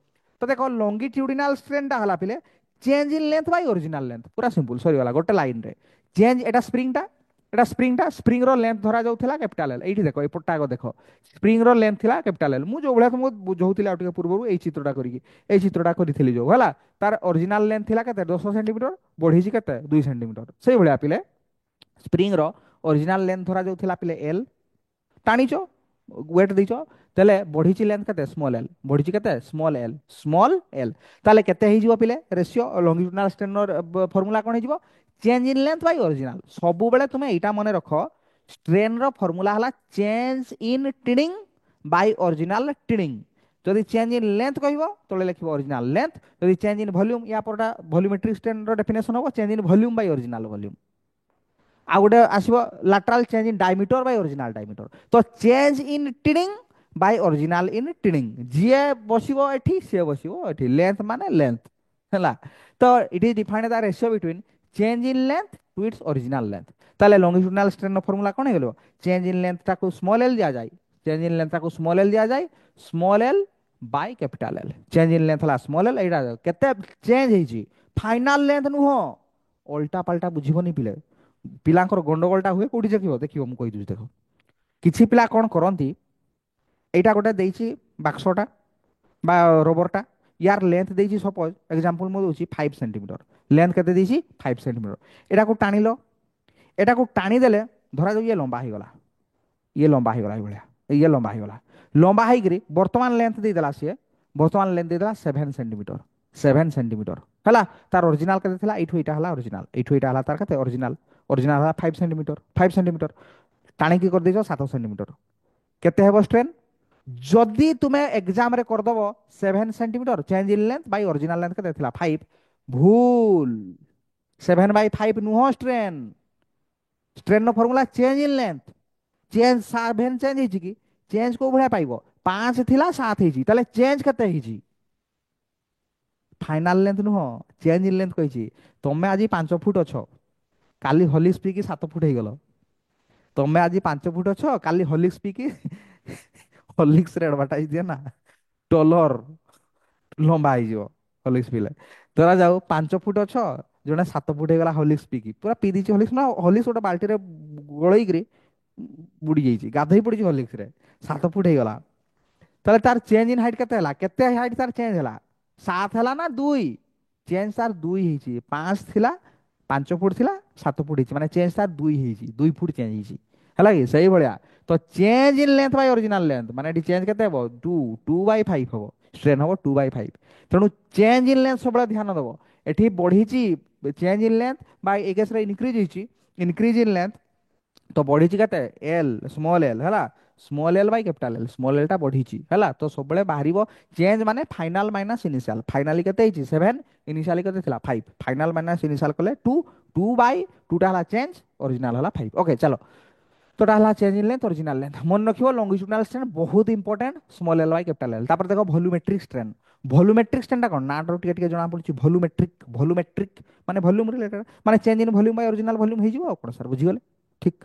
तो देखो लॉन्गिट्यूडिनल स्ट्रेन टा हला पिले change in length by original length, पूरा सिंपल सरी वाला गोटे लाइन रे चेंज, एटा स्प्रिंग टा, एटा स्प्रिंग टा, स्प्रिंग रो लेंथ धरा जाउथला कैपिटल एल, एठी देखो एपटा को देखो स्प्रिंग रो लेंथ थिला कैपिटल एल, मु जो भला तुमको बुझौतिला आउटिके पूर्वरु एई चित्रटा करिकी, एई चित्रटा करिथिली जो हला, तार ओरिजिनल लेंथ थिला केते 200 सेंटीमीटर, बढ़ी छि केते 2 सेंटीमीटर, सेई भला पिले स्प्रिंग रो ओरिजिनल लेंथ धरा जाउथला पिले एल, टाणीचो वेट दीचो तेले बढ़ी लेंथ केते स्मॉल एल, बढ़ी केते स्मॉल एल, स्मॉल एल ताले केते ही जीवो पिले रेशियो लॉन्गिट्यूडिनल स्ट्रेन रो फार्मूला कोन ही जीवो, change in length by original. सबु बेले तुमे एटा मने रखो स्ट्रेन रो फार्मूला हला change in thinning by original thinning, যদি চেঞ্জ ইন লেন্থ কহিব তলে লিখব অরিজিনাল লেন্থ, যদি চেঞ্জ ইন ভলিউম ইয়া পরটা ভলিউমেট্রিক স্ট্রেন্থ র ডেফিনেশন হবো change in volume by original volume. ଆଉ ଗୋଟେ ଆସିବ lateral change in diameter by original diameter. ତ change in thinning by original in thinning, ଯିଏ ବସିବ ଏଠି ସିଏ ବସିବ ଏଠି, ଲେନ୍ଥ ମାନେ ଲେନ୍ଥ ହେଲା। ତ ଇଟ୍ is defined the ratio between change in length two it's original length. ତାହେଲେ ଲଙ୍ଗିଟ୍ୟୁଡିନାଲ ଷ୍ଟ୍ରେନ୍ଥର ଫର୍ମୁଲା କ'ଣ ହେଇଗଲ? ଚେଞ୍ଜ ଇନ୍ ଲେନ୍ଥଟାକୁ ସ୍ମଲ୍ ଏଲ୍ ଦିଆଯାଏ, ଚେଞ୍ଜ ଇନ୍ ଲେନ୍ଥଟାକୁ ସ୍ମଲ୍ ଏଲ୍ ଦିଆଯାଏ, small L by capital L. Change in length ହେଲା small L, ଏଇଟା କେତେ change ହେଇଛି, final length ନୁହଁ। ଓଲଟା ପାଲଟା ବୁଝିବନି ପିଲେ, ପିଲାଙ୍କର ଗଣ୍ଡଗୋଳଟା ହୁଏ କୋଉଠି ଦେଖିବ, ଦେଖିବ ମୁଁ କହିଦେଉଛି ଦେଖ। କିଛି ପିଲା କ'ଣ କରନ୍ତି, এইটা গোটে ଦେଇଛି ବାକ୍ସଟା বা রবরটা, ইয়ার লেন্থ ଦେଇଛି সপোজ এক্সাম্পল মু দেଉଛି 5 সেন্টিমিটর, লেন্থ কেতে ଦେଇছি 5 সেন্টিমিটর। এটাকে টাଣିল, এটাকে টাଣିদেলে ধরাযাଉ ইয়ে লম্বা হয়েগলা, ইয়ে লম্বা হয়েগলা এইভাবে, ইয়ে লম্বা হয়েগলা, লম্বা হয়েকি বর্তমান লেন্থ ଦେଇଦେଲା ସିଏ, বর্তমান লেন্থ ଦେଇଦେଲା 7 সেন্টিমিটর, 7 সেন্টিমিটর ହେଲା। তার অরিজিনাল কেতে ଥିଲା, এইঠু এইটা হলা অরিজিনাল, এইঠু এইটা হলা তার কেতে অরিজিনাল, অরিজিনাল হলা 5 সেন্টিমিটর, 5 সেন্টিমিটর টাଣିকি କରିଦେଇଛ 7 সেন্টিমিটর। কেতে ହେବ স্ট্রেন? যদি তুমি এক্সাম রে করদব 7 centimetre change in length by original length কেতে ଥିଲା 5, ভুল, 7/5 নুহ স্ট্রেন, স্ট্রেন র formula change in length, change 7 change হয়েছি কি, চেঞ্জ কোউ ভাবে পাইব, 5 ଥିଲା 7 হয়েছি, তাহলে চেঞ্জ কেতে হয়েছি, final length Nuh, change in length কইছি। তুমি আজ 5 ফুট অছ, কালি হলিক্স পিকি 7 ফুট হয়ে গেল, তুমি আজ 5 ফুট অছ, কালি হলিক্স পিকি হলিক্স রে এডভার্টাইজ দিয়ে না ডলর লম্বা হয়ে হলিক্স পিলে। ধরা যাও 5 ফুট অছ, জনে 7 ফুট হয়ে গলা হলিক্স পিকি, পুরা পি দিছি হলিক্স না, হলিক্স গোটে বাল্টিরে গোলাইকি বুড়ি যাইছি, গাধই পড়িছি হলিক্স রে, 7 ফুট হয়ে গলা। তাহলে তার চেঞ্জ ইন হাইট কেতে হলা, কেতে হাইট তার চেঞ্জ হলা, 7 হলা না 2, চেঞ্জ তার 2 হয়েছি, 5 ଥିଲା 5 ফুট ଥିଲା 7 ফুট হয়েছি, মানে চেঞ্জ তার 2 হয়েছি, 2 ফুট চেঞ্জ হয়েছি ହେଲା କି ସେଇ ଭଳିଆ। তো change in length by original length মানে এটি চেঞ্জ কেতে হব 2/5 হব, স্ট্রেন হব 2/5। তেণু চেঞ্জ ইন লেন্থ সবুলে ধ্যান দেব, এটি বড়িছি চেঞ্জ ইন লেন্থ বা এই কেসরে ইনক্রিজ হয়েছি, ইনক্রিজ ইন লেন্থ তো বড়িছি কেতে এল, স্মল এল ହେଲା, small L by capital L, small এলটা বড়িছি ହେଲା। তো সবুলে বাহারিব চেঞ্জ মানে ফাইনাল মাইনাস ইনিশিয়াল, ফাইনালি কেতে হয়েছি 7, ইনিশিয়ালি কেতে ଥିଲା 5, ফাইনাল মাইনাস ইনিশিয়াল কলে 2, 2/2টা হলা চেঞ্জ, অরিজিনাল হলা 5। ওকে চলো, তো এটা হলা change in length original length. মনে রাখিব লঙ্গিটুডাল স্ট্রেন বহুত important, small L by capital L. তারপরে দেখো ভলিউমেট্রিক স্ট্রেন, ভলিউমেট্রিক স্ট্রেনটা কোন না টিকে টিকে জনা পড়ছি, ভলিউমেট্রিক, ভলিউমেট্রিক মানে ভলিউম রিলেটেড, মানে change in volume by original volume হয়ে যাব। কোন স্যার বুঝিগলে? ঠিক।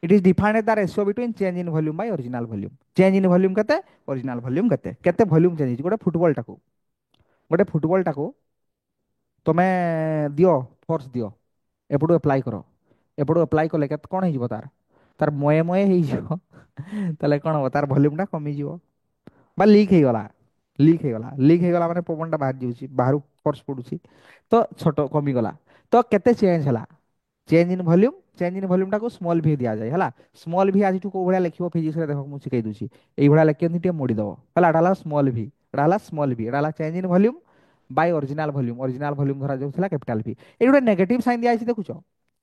It is defined the ratio between change in volume by original volume. Change in volume কেতে, অরিজিনাল ভলিউম কেতে, কেতে ভলিউম চেঞ্জ হইছি। গোটে ফুটবলটাকু তুমি দিও, ফোর্স দিও, এপটু আপ্লাই কর, এপটু আপ্লাই কলে কেতে কোন হইব, তার তার ময়ে ময়ে হইଯିବ, তাহলে কোন হব, তার ভলিউমটা কমিଯିବ বা লিক হইগলা, লিক হইগলা, লিক হইগলা মানে পবনটা বাহার যাଉଛି, বাহারু ফোর্স পড়ুছি, তো ছোট কমিগলা। তো কেতে চেঞ্জ হলা, change in volume, change in ভলিউমটাକୁ স্মল ভি দিয়াଯାଏ ହେଲା। স্মল ভি আজিଠୁ କୋଉ ଭଳିଆ ଲେଖିବ ଫିଜିକ୍ସରେ ଦେଖ ମୁଁ ଶିଖେଇ ଦଉଛି, এইଭଳିଆ ଲେଖନ୍ତି ଟିକେ ମୋଡ଼ି ଦବ ହେଲା। ଏଟା ହେଲା ସ୍ମଲ ଭି, ଏଟା ହେଲା ସ୍ମଲ ଭି, ଏଟା ହେଲା change in volume by original volume, original volume ধরা যাଉଥିଲା ক্যাপিটাল ভি। ଏଠି ଗୋଟେ ନେଗେଟିଭ ସାଇନ୍ ଦିଆଯାଇଛି ଦେଖୁଛ,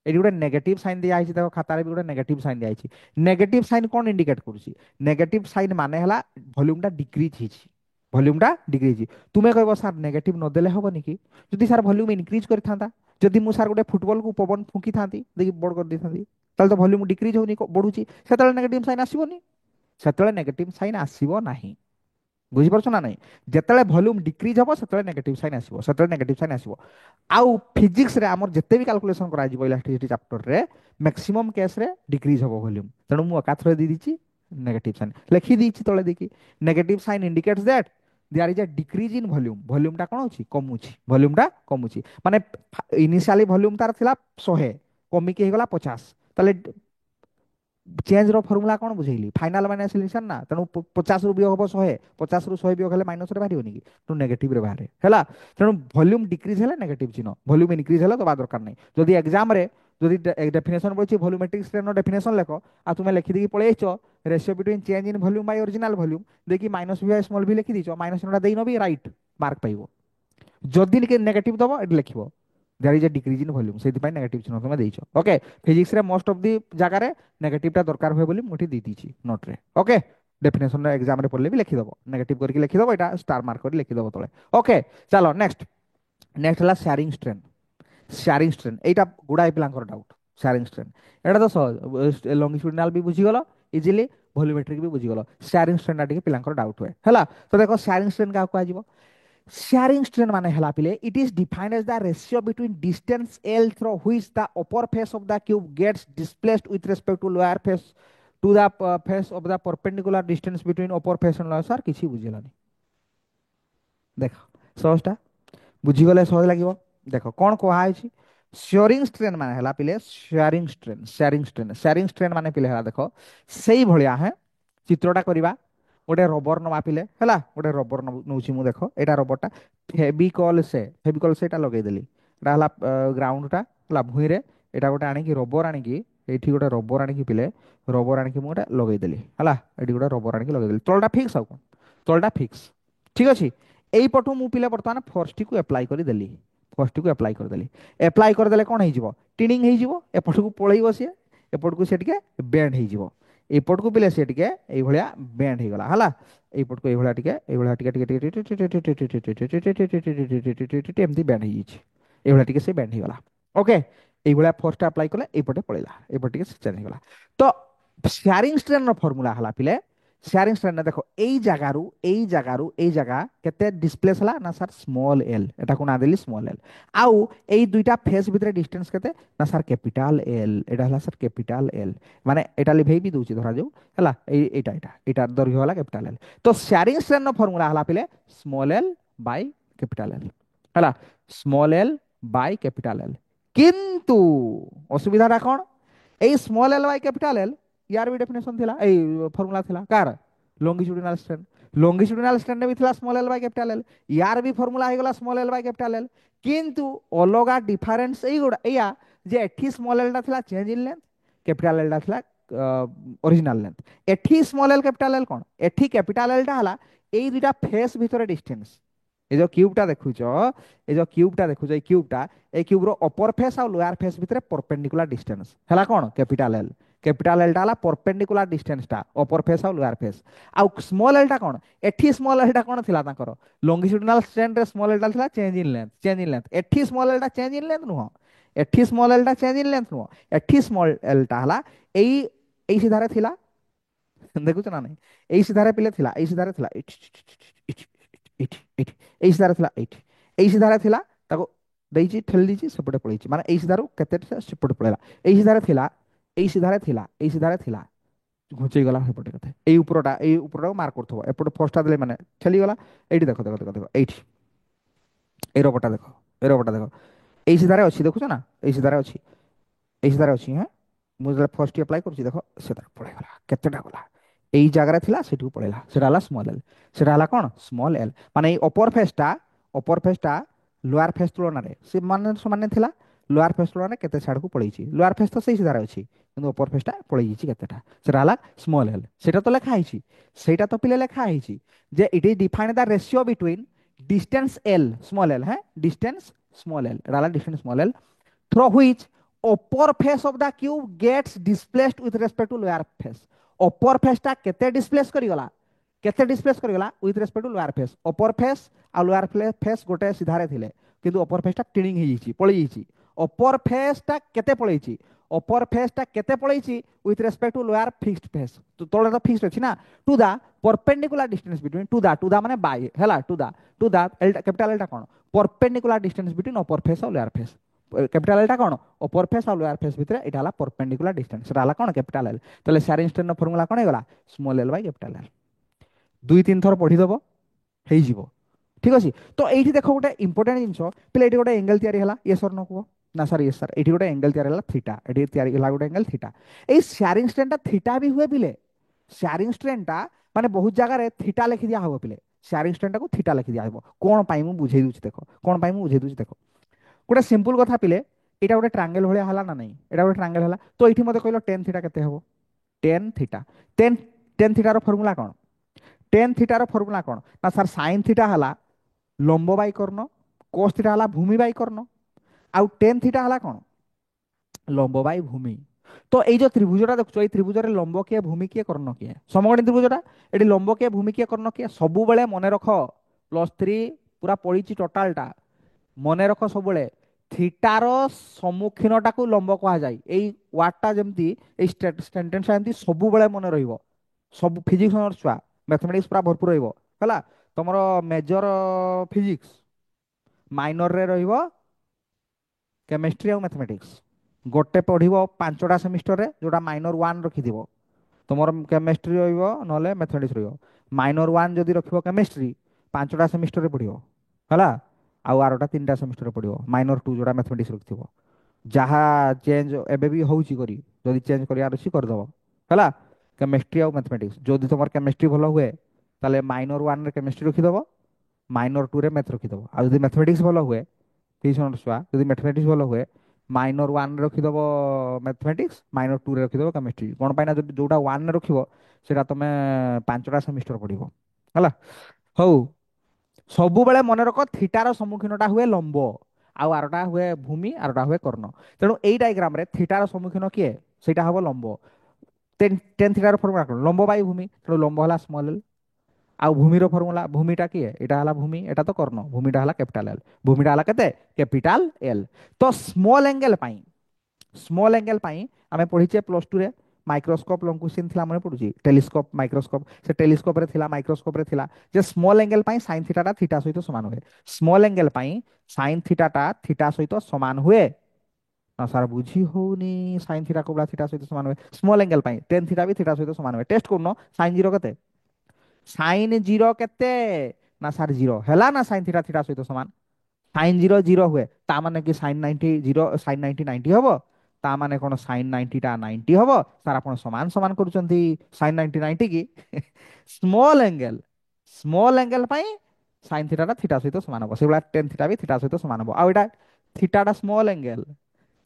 ଏଠି ଗୋଟେ ନେଗେଟିଭ ସାଇନ୍ ଦିଆଯାଇଛି, ଦେଖ ଖାତାରେ ବି ଗୋଟେ ନେଗେଟିଭ ସାଇନ୍ ଦିଆଯାଇଛି। ନେଗେଟିଭ ସାଇନ୍ କ'ଣ ଇଣ୍ଡିକେଟ୍ କରୁଛି, ନେଗେଟିଭ ସାଇନ୍ ମାନେ ହେଲା ଭଲ୍ୟୁମଟା ଡିକ୍ରିଜ୍ ହେଇଛି, ভলিউমটা ডিক্রিজ। তুমি কইব স্যার নেগেটিভ নদেলে হবনি কি, যদি স্যার ভলিউম ইনক্রিজ করে থাকা, যদি মু স্যার গোটে ফুটবল কু পবন ফুঁকি থাকি দেখি বড় করে দিয়ে, তাহলে তো ভলিউম ডিক্রিজ হউনি বড়ুছি, সেতলে নেগেটিভ সাইন আসিবনি, সেতলে নেগেটিভ সাইন আসিব ନାହିଁ। বুঝিপারছ না নাই? যেতলে ভলিউম ডিক্রিজ হব সেতলে নেগেটিভ সাইন আসিব, সেতলে নেগেটিভ সাইন আসিব। আউ ফিজিক্স রে আমার যেতে বি ক্যালকুলেশন করা যাব ইলাস্টিসিটি চ্যাপ্টর রে, ম্যাক্সিমাম কেস রে ডিক্রিজ হব ভলিউম, তেণু মু একাথরে দিয়ে দিছি নেগেটিভ সাইন, লেখি দিয়েছি তলে দেখি। Negative sign indicates that there is a decrease in volume, ভলিউমটা কোন হচ্ছে কমুছি, ভলিউমটা কমুছি, মানে ইনিশিয়ালি ভলিউম তার ଥିଲା 100 কমিকি হয়ে গলা 50, তাহলে চেঞ্জ র ফর্মুলা কোন বুঝাইলি, ফাইনাল মাইনাস ইনিশিয়াল না, তেণু 50 রু বিয়োগ হব 100, 50 রু 100 বিয়োগ হলে মাইনাস রে বাহারিবনি কি, তো নেগেটিভ রে বাহারে হেলা। তেণু ভলিউম ডিক্রিজ হলে নেগেটিভ চিহ্ন, ভলিউম ইনক্রিজ হলে দবা দরকার নাই। যদি এক্সাম রে যদি ডেফিনেশন বলছি ভলিউমেট্রিক স্ট্রেন র ডেফিনেশন লেখ, আর তুমি লিখি দেখি পড়ে আইছ ratio between change in volume by original volume, দেখি minus V by small V লিখি দিছ, মাইনাস চিহ্নটা দেই নবি রাইট মার্ক পাইব। যদি নেগেটিভ দব এটি লিখিব there is a decrease in volume, সেইপাই নেগেটিভ চিহ্ন তুমি দেইছ। ওকে, ফিজিক্স রে মোস্ট অফ দি জায়গায় নেগেটিভটা দরকার হয় বলি মুঠি দিয়ে দিয়েছি নোট রে। ওকে। डेफिनेशन एग्जाम रे पढ़ले भी लिखिदेव नेगेटिव करके लिखिदेव एटा स्टार मार्क कर लिखिदेव तले ओके चलो नेक्स्ट नेक्स्ट हला शेयरिंग स्ट्रेन शेयरिंग स्ट्रेन एटा गुडाई पिलांकर डाउट शेयरिंग स्ट्रेन एटा तो सहज लॉन्गिट्यूडिनल भी बुझीगल इजिली वॉल्यूमेट्रिक भी बुझीगल शेयरिंग स्ट्रेन टिके पिलांकर डाउट हुए हला तो देखो शेयरिंग स्ट्रेन का कहआ जीवो शेयरिंग स्ट्रेन माने हला पिले it is defined as the ratio between distance L through which the upper face of the cube gets displaced with respect to lower face to the face of the perpendicular distance between upper face and lower sir किछि बुझिलानी देखो सहजटा बुझीगले सहज लगे देख कौन कहुई sharing strain माने हला पिले शेयरिंग स्ट्रेन माने पिले हला देखो सेई भलिया है चित्रटा करबा गोटे रबर नवा पिले हला गोटे रबर नउची मु देखो एटा रबरटा फेविकॉल से एटा लगेई देली एटा हला ग्राउंड टा हला भुई रे एटा गोटे आनी की रबर आनी की एठी गोटे रबर आनी की पिले रबर आनी की मु एटा लगेई देली हला एठी गोटे रबर आनी की लगेई देली तलटा फिक्स आ कोन तलटा फिक्स ठीक अछि एई पटु मु पिले वर्तमान फोर्स टी को अप्लाई करि देली फोर्स टी को अप्लाई कर देले कोन हे टिनिंग हो एपट को पलैब सी एपट को सी बेंड हो एपट को पिले सी भलिया बेंड हो गला हला एपट को एभलिया एमती बेंड हो एभलिया से बेंड हो गला ओके एभलिया फोर्स अप्लाई कले एपटे पळैला एपटे चेंज हो गला तो शेयरिंग स्ट्रेन रो फार्मूला हला पिले शेयरिंग स्ट्रेन देखो एई जगह केते डिस्प्लेस हला ना सर स्मॉल एल एटा को ना देली स्मॉल एल आउ एई दुईटा फेस भितरे डिस्टेंस केते ना सर कैपिटल एल एटा हला सर कैपिटल एल माने एटा लिभेई भी दोची धरा जाऊ हला एटा दर्घ्य हला कैपिटल एल तो शेयरिंग स्ट्रेन रो फार्मूला हला पिले small L by capital L हला small L by capital L किंतु असुविधाटा कोन एई small L by capital L यार भी डेफिनेशन थिला ए फार्मूला थिला कार लॉन्गिट्यूडिनल स्ट्रेन भी थिला small L by capital L यार भी फार्मूला हे गला small L by capital L किंतु अलगा डिफरेंस एई गुडा एया जे एठी स्मॉल एल टा थिला change in length capital L टा थिला ओरिजिनल लेंथ एठी स्मॉल एल कैपिटल एल कोन एठी कैपिटल एल टा हला एई दुटा फेस भितरे डिस्टेंस ए जो क्यूबटा देखुचो ए क्यूब रो अपर फेस और लोअर फेस भितरे परपेंडिकुलर डिस्टेंस हला कोन कैपिटल एल टा हला परपेंडिकुलर डिस्टेंस टा अपर फेस और लोअर फेस आउ स्मॉल एल टा कोन एठी स्मॉल एल टा कोन थिला ताकर लॉन्गिट्यूडिनल स्ट्रेन रे स्मॉल एल टा थिला चेंज इन लेंथ एठी स्मॉल एल टा चेंज इन लेंथ नुह एठी स्मॉल एल टा चेंज इन लेंथ नुह एठी स्मॉल एल टा हला एई एई सीधारे थिला देखुछ ना नहीं एई सीधारे पिले थिला एई सीधारे थिला एई सीधारे थिला एई सीधारे थिला ताको देइची ठेल दीची सेपटे पळैची माने एई सीधारो केते सेपटे पळैला एई सीधारे थिला एई सीधारे थिला घुचै गला सेपटे कथे एई उपरटा मार्क करथबो एपटे फर्स्टटा देले माने ठेली गला एइठी देखो एइठी ए रबटा देखो एई सीधारे अछि देखुछ ना एई सीधारे अछि हैं मु जे फर्स्ट अप्लाई करछि देखो सेटा पळे गला केतेटा गला एई जागरा थिला सेटू पळेला सेटा हला स्मॉल एल सेटा हला कोन स्मॉल एल माने अपर फेसटा लोअर फेस तुलना रे से माने समान थिला लोअर फेस तुलना केते साइड को पळैछि लोअर फेस तो सेई सीधारे अछि किंतु अपर फेसटा पळैछि केतेटा सेटा हला स्मॉल एल सेटा तो लेखा आइछि सेटा तो पिले लेखा आइछि जे it is defined the ratio between distance L small L है डिस्टेंस स्मॉल एल डाला distance small L through which upper face of the cube gets displaced with respect to lower face upper face टा केते displace करी गला with respect to lower face upper face uh lower face गोटे सीधारे थिले किंतु upper face टा tinning हे जैछि पळै जैछि upper face टा केते पळैछि with respect to lower fixed face तो तोले तो फिक्स्ड अछि ना to the perpendicular distance between to the माने by हैला to the कैपिटल एल टा कोन perpendicular distance between upper face और lower face कैपिटल एल टा कोन अपर फेस और लोअर फेस भितरे एटा हला परपेंडिकुलर डिस्टेंस सेटा हला कोन कैपिटल एल तले शेयरिंग स्ट्रेन नो फार्मूला कोन हेगला small L by capital L दुई तीन थर पढी दबो हेई जिवो ठीक अछि तो एठी देखो गोटे इंपोर्टेंट जिंसो पले एठी गोटे एंगल तयारी हला यस और नो को ना सर यस सर एठी गोटे एंगल तयारी हला थीटा एठी तयारी हला गोटे एंगल थीटा ए शेयरिंग स्ट्रेन टा थीटा भी हुए पिले शेयरिंग स्ट्रेन टा माने बहुत जगह रे थीटा लिखि दिया हो पिले शेयरिंग स्ट्रेन टा को थीटा लिखि दिया हो कोन पाई मु बुझेई दुछि देखो गोटे सिंपल कथा पिले एटा गोटे ट्रायंगल भलिया हला ना नहीं एटा गोटे ट्रायंगल हला तो एठी मते कहलो tan थीटा केते हबो tan थीटा रो फार्मूला कोन ना सर sin थीटा हला लंब बाय कर्ण cos थीटा हला भूमि बाय कर्ण आउ tan थीटा हला कोन लंब बाय भूमि তো এই যে ত্রিভুজটা দেখছো এই ত্রিভুজରେ লম্ব কিଏ ভূমি কিଏ কর্ণ কিଏ সমকোণী ত্রিভুজটা এটি লম্ব কিଏ ভূমি কিଏ কর্ণ কিଏ ସବୁବେଳେ মনে রখ +3 পুরা পড়িছি টোটালটা মনে রখ ସବୁବେଳେ থিটার সম্মুখীনটাକୁ লম্ব কুହାଯାଏ এই ওয়ার্ডটা যেমতি এই সেন্টেন্সটা এমতি ସବୁବେଳେ মনে রহিব ସବୁ ফিজিক্স ଅନର୍ସ ଛୁଆ ମ୍ୟାଥମେଟିକ୍ସ ପୁରା ଭରପୁର ରହିବ ହେଲା ତମର ମେଜର ଫିଜିକ୍ସ ମାଇନରରେ ରହିବ କେମିଷ୍ଟ୍ରି ଆଉ ମ୍ୟାଥମେଟିକ୍ସ ଗୋଟେ ପଢିବ 5ଟା ସେମିଷ୍ଟରରେ ଯୋଉଟା ମାଇନର 1 ରଖିଥିବ তোমার কেমিস্ট্রি রহব নহলে ম্যাথমেটিক্স রহব মাইনর 1 যদি রখিব কেমিস্ট্রি 5টা সেমিস্টরে পড়িব হলা ଆଉ ଆରଟା 3ଟା ସେମିଷ୍ଟର ପଡ଼ିବ ମାଇନର 2 ଯୋଉଟା ମ୍ୟାଥମେଟିକ୍ସ ରଖିଥିବ ଯାହା ଚେଞ୍ଜ ଏବେ ବି ହଉଛି କରି ଯଦି ଚେଞ୍ଜ କରିବାର ଅଛି କରିଦେବ ହେଲା କେମିଷ୍ଟ୍ରି ଆଉ ମ୍ୟାଥମେଟିକ୍ସ ଯଦି তোমার କେମିଷ୍ଟ୍ରି ଭଲ ହୁଏ ତାହେଲେ ମାଇନର 1 ରେ କେମିଷ୍ଟ୍ରି ରଖିଦେବ ମାଇନର 2 ରେ ମ୍ୟାଥ ରଖିଦେବ ଆଉ ଯଦି ମ୍ୟାଥମେଟିକ୍ସ ଭଲ ହୁଏ ଟିଉସନ ଛୁଆ ଯଦି ମ୍ୟାଥମେଟିକ୍ସ ଭଲ ହୁଏ ମାଇନର 1 ରେ ରଖିଦେବ ମ୍ୟାଥମେଟିକ୍ସ ମାଇନର 2 ରେ ରଖିଦେବ କେମିଷ୍ଟ୍ରି କ'ଣ ପାଇଁ ନା ଯଦି ଯୋଉଟା 1 ରେ ରଖିବ ସେଟା ତମେ 5ଟା ସେମିଷ୍ଟର ପଢିବ ହେଲା ହଉ ସବୁବେଳେ ମନେ ରଖ ଥିଟାର ସମ୍ମୁଖୀନଟା ହୁଏ ଲମ୍ବ ଆଉ ଆରଟା ହୁଏ ଭୂମି ଆରଟା ହୁଏ କର୍ଣ୍ଣ ତେଣୁ ଏଇ ଡାଇଗ୍ରାମରେ ଥିଟାର ସମ୍ମୁଖୀନ କିଏ ସେଇଟା ହବ ଲମ୍ବ ଟେନ୍ ଥିଟାର ଫର୍ମୁଲା କ'ଣ ଲମ୍ବ ବାଇ ଭୂମି ତେଣୁ ଲମ୍ବ ହେଲା ସ୍ମଲ ଏଲ୍ ଆଉ ଭୂମିର ଫର୍ମୁଲା ଭୂମିଟା କିଏ ଏଇଟା ହେଲା ଭୂମି ଏଟା ତ କର୍ଣ୍ଣ ଭୂମିଟା ହେଲା କ୍ୟାପିଟାଲ ଏଲ୍ ଭୂମିଟା ହେଲା କେତେ କ୍ୟାପିଟାଲ ଏଲ୍ ତ ସ୍ମଲ ଏଙ୍ଗେଲ ପାଇଁ ଆମେ ପଢିଛେ +2 ରେ ମାଇକ୍ରୋସ୍କୋପ ଲଙ୍କୁସିନ୍ ଥିଲା ମନେ ପଡୁଛି ଟେଲିସ୍କୋପ ମାଇକ୍ରୋସ୍କୋପ ସେ ଟେଲିସ୍କୋପରେ ଥିଲା ମାଇକ୍ରୋସ୍କୋପରେ ଥିଲା ଯେ ସ୍ମଲ ଏଙ୍ଗେଲ ପାଇଁ ସାଇନ୍ ଥିଟାଟା ଥିଟା ସହିତ ସମାନ ହୁଏ ସ୍ମଲ ଏଙ୍ଗେଲ ପାଇଁ ସାଇନ୍ ଥିଟାଟା ଥିଟା ସହିତ ସମାନ ହୁଏ ନା ସାର୍ ବୁଝି ହଉନି ସାଇନ୍ ଥିଟା କୋଉଟା ଥିଟା ସହିତ ସମାନ ହୁଏ ସ୍ମଲ ଏଙ୍ଗେଲ ପାଇଁ ଟେନ୍ ଥିଟା ବି ଥିଟା ସହିତ ସମାନ ହୁଏ ଟେଷ୍ଟ କରୁନ ସାଇନ୍ ଜିରୋ କେତେ ସାଇନ୍ ଜିରୋ କେତେ ନା ସାର୍ ଜିରୋ ହେଲା ନା ସାଇନ୍ ଥିଟା ଥିଟା ସହିତ ସମାନ ସାଇନ୍ ଜିରୋ ଜିରୋ ହୁଏ ତା ମାନେ କି ସାଇନ୍ 90 ଜିରୋ ସାଇନ୍ 90 90 ହବ ତା ମାନେ କ'ଣ ସାଇନ୍ 90ଟା 90 ହବ ସାର୍ ଆପଣ ସମାନ ସମାନ କରୁଛନ୍ତି ସାଇନ୍ 90 90 କି ସ୍ମଲ ଏଙ୍ଗେଲ ପାଇଁ ସାଇନ୍ ଥିଟାଟା ଥିଟା ସହିତ ସମାନ ହବ ସେଇଭଳିଆ ଟେନ୍ ଥିଟା ବି ଥିଟା ସହିତ ସମାନ ହବ ଆଉ ଏଇଟା ଥିଟାଟା ସ୍ମଲ ଏଙ୍ଗେଲ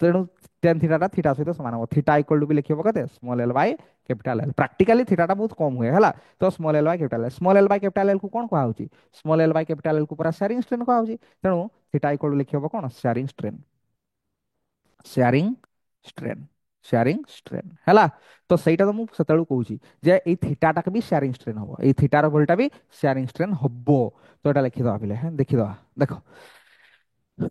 ତେଣୁ ଟେନ୍ ଥିଟାଟା ଥିଟା ସହିତ ସମାନ ହବ ଥିଟା ଇକ୍ୱାଲ ଟୁ ବି ଲେଖିବ କେତେ small L by capital L practically ଥିଟାଟା ବହୁତ କମ ହୁଏ ହେଲା ତ small L by capital L small L by capital L କୁ କ'ଣ କୁହାହଉଛି small L by capital L କୁ ପୁରା ସେୟାରିଂ ଷ୍ଟ୍ରେନ୍ କୁହାହଉଛି ତେଣୁ ଥିଟା ଇକ୍ୱାଲ ଟୁ ଲେଖି ହବ କ'ଣ sharing strain sharing strain sharing strain ହେଲା ତ ସେଇଟା ତ ମୁଁ ସେତେବେଳକୁ କହୁଛି ଯେ ଏଇ ଥିଟାଟା ବି ସେୟାରିଂ ଷ୍ଟ୍ରେନ୍ ହବ ଏଇ ଥିଟାର ଭଳିଟା ବି ସେୟାରିଂ ଷ୍ଟ୍ରେନ୍ ହବ ତ ଏଟା ଲେଖିଦେବା ପିଲେ ହଁ ଦେଖିଦେବା ଦେଖ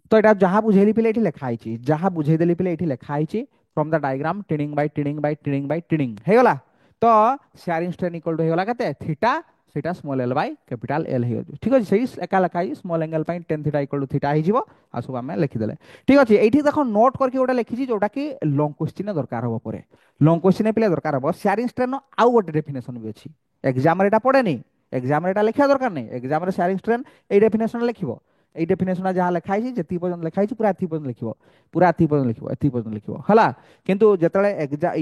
তো এটা যাহা বুঝাইলি পিলে এটি লেখা হয়েছি যাহা বুঝাই দেলি পিলে এটি লেখা হয়েছি from the diagram thinning by thinning by thinning by thinning হয়েগলা তো সেয়ারিং স্ট্রেন ইকুয়াল টু হয়েগলা কেতে থিটা সেটা small L by capital L হয়ে যাচ্ছে ঠিক আছে সেই একা লেখা হয়েছি স্মল এঙ্গেল পাই tan theta equal to theta হয়ে যাব আর সব আমি লিখিদেলে ঠিক আছে এইটি দেখো নোট করকি গোটা লিখিছি যেটা কি লং কোশ্চিনে দরকার হব পরে লং কোশ্চিনে পিলে দরকার হব সেয়ারিং স্ট্রেন আউ গোটে ডেফিনেশন বি আছে এক্সামে এটা পড়েনি এক্সামে এটা লেখা দরকার নেই এক্সামে সেয়ারিং স্ট্রেন এই ডেফিনেশন লিখিব এই ডেফিনেশন যাহা লেখা হয়েছে যেতি পর্যন্ত লেখা হয়েছে পুরা এতি পর্যন্ত লিখিব পুরা এতি পর্যন্ত লিখিব এতি পর্যন্ত লিখিব হলা কিন্তু যেতলে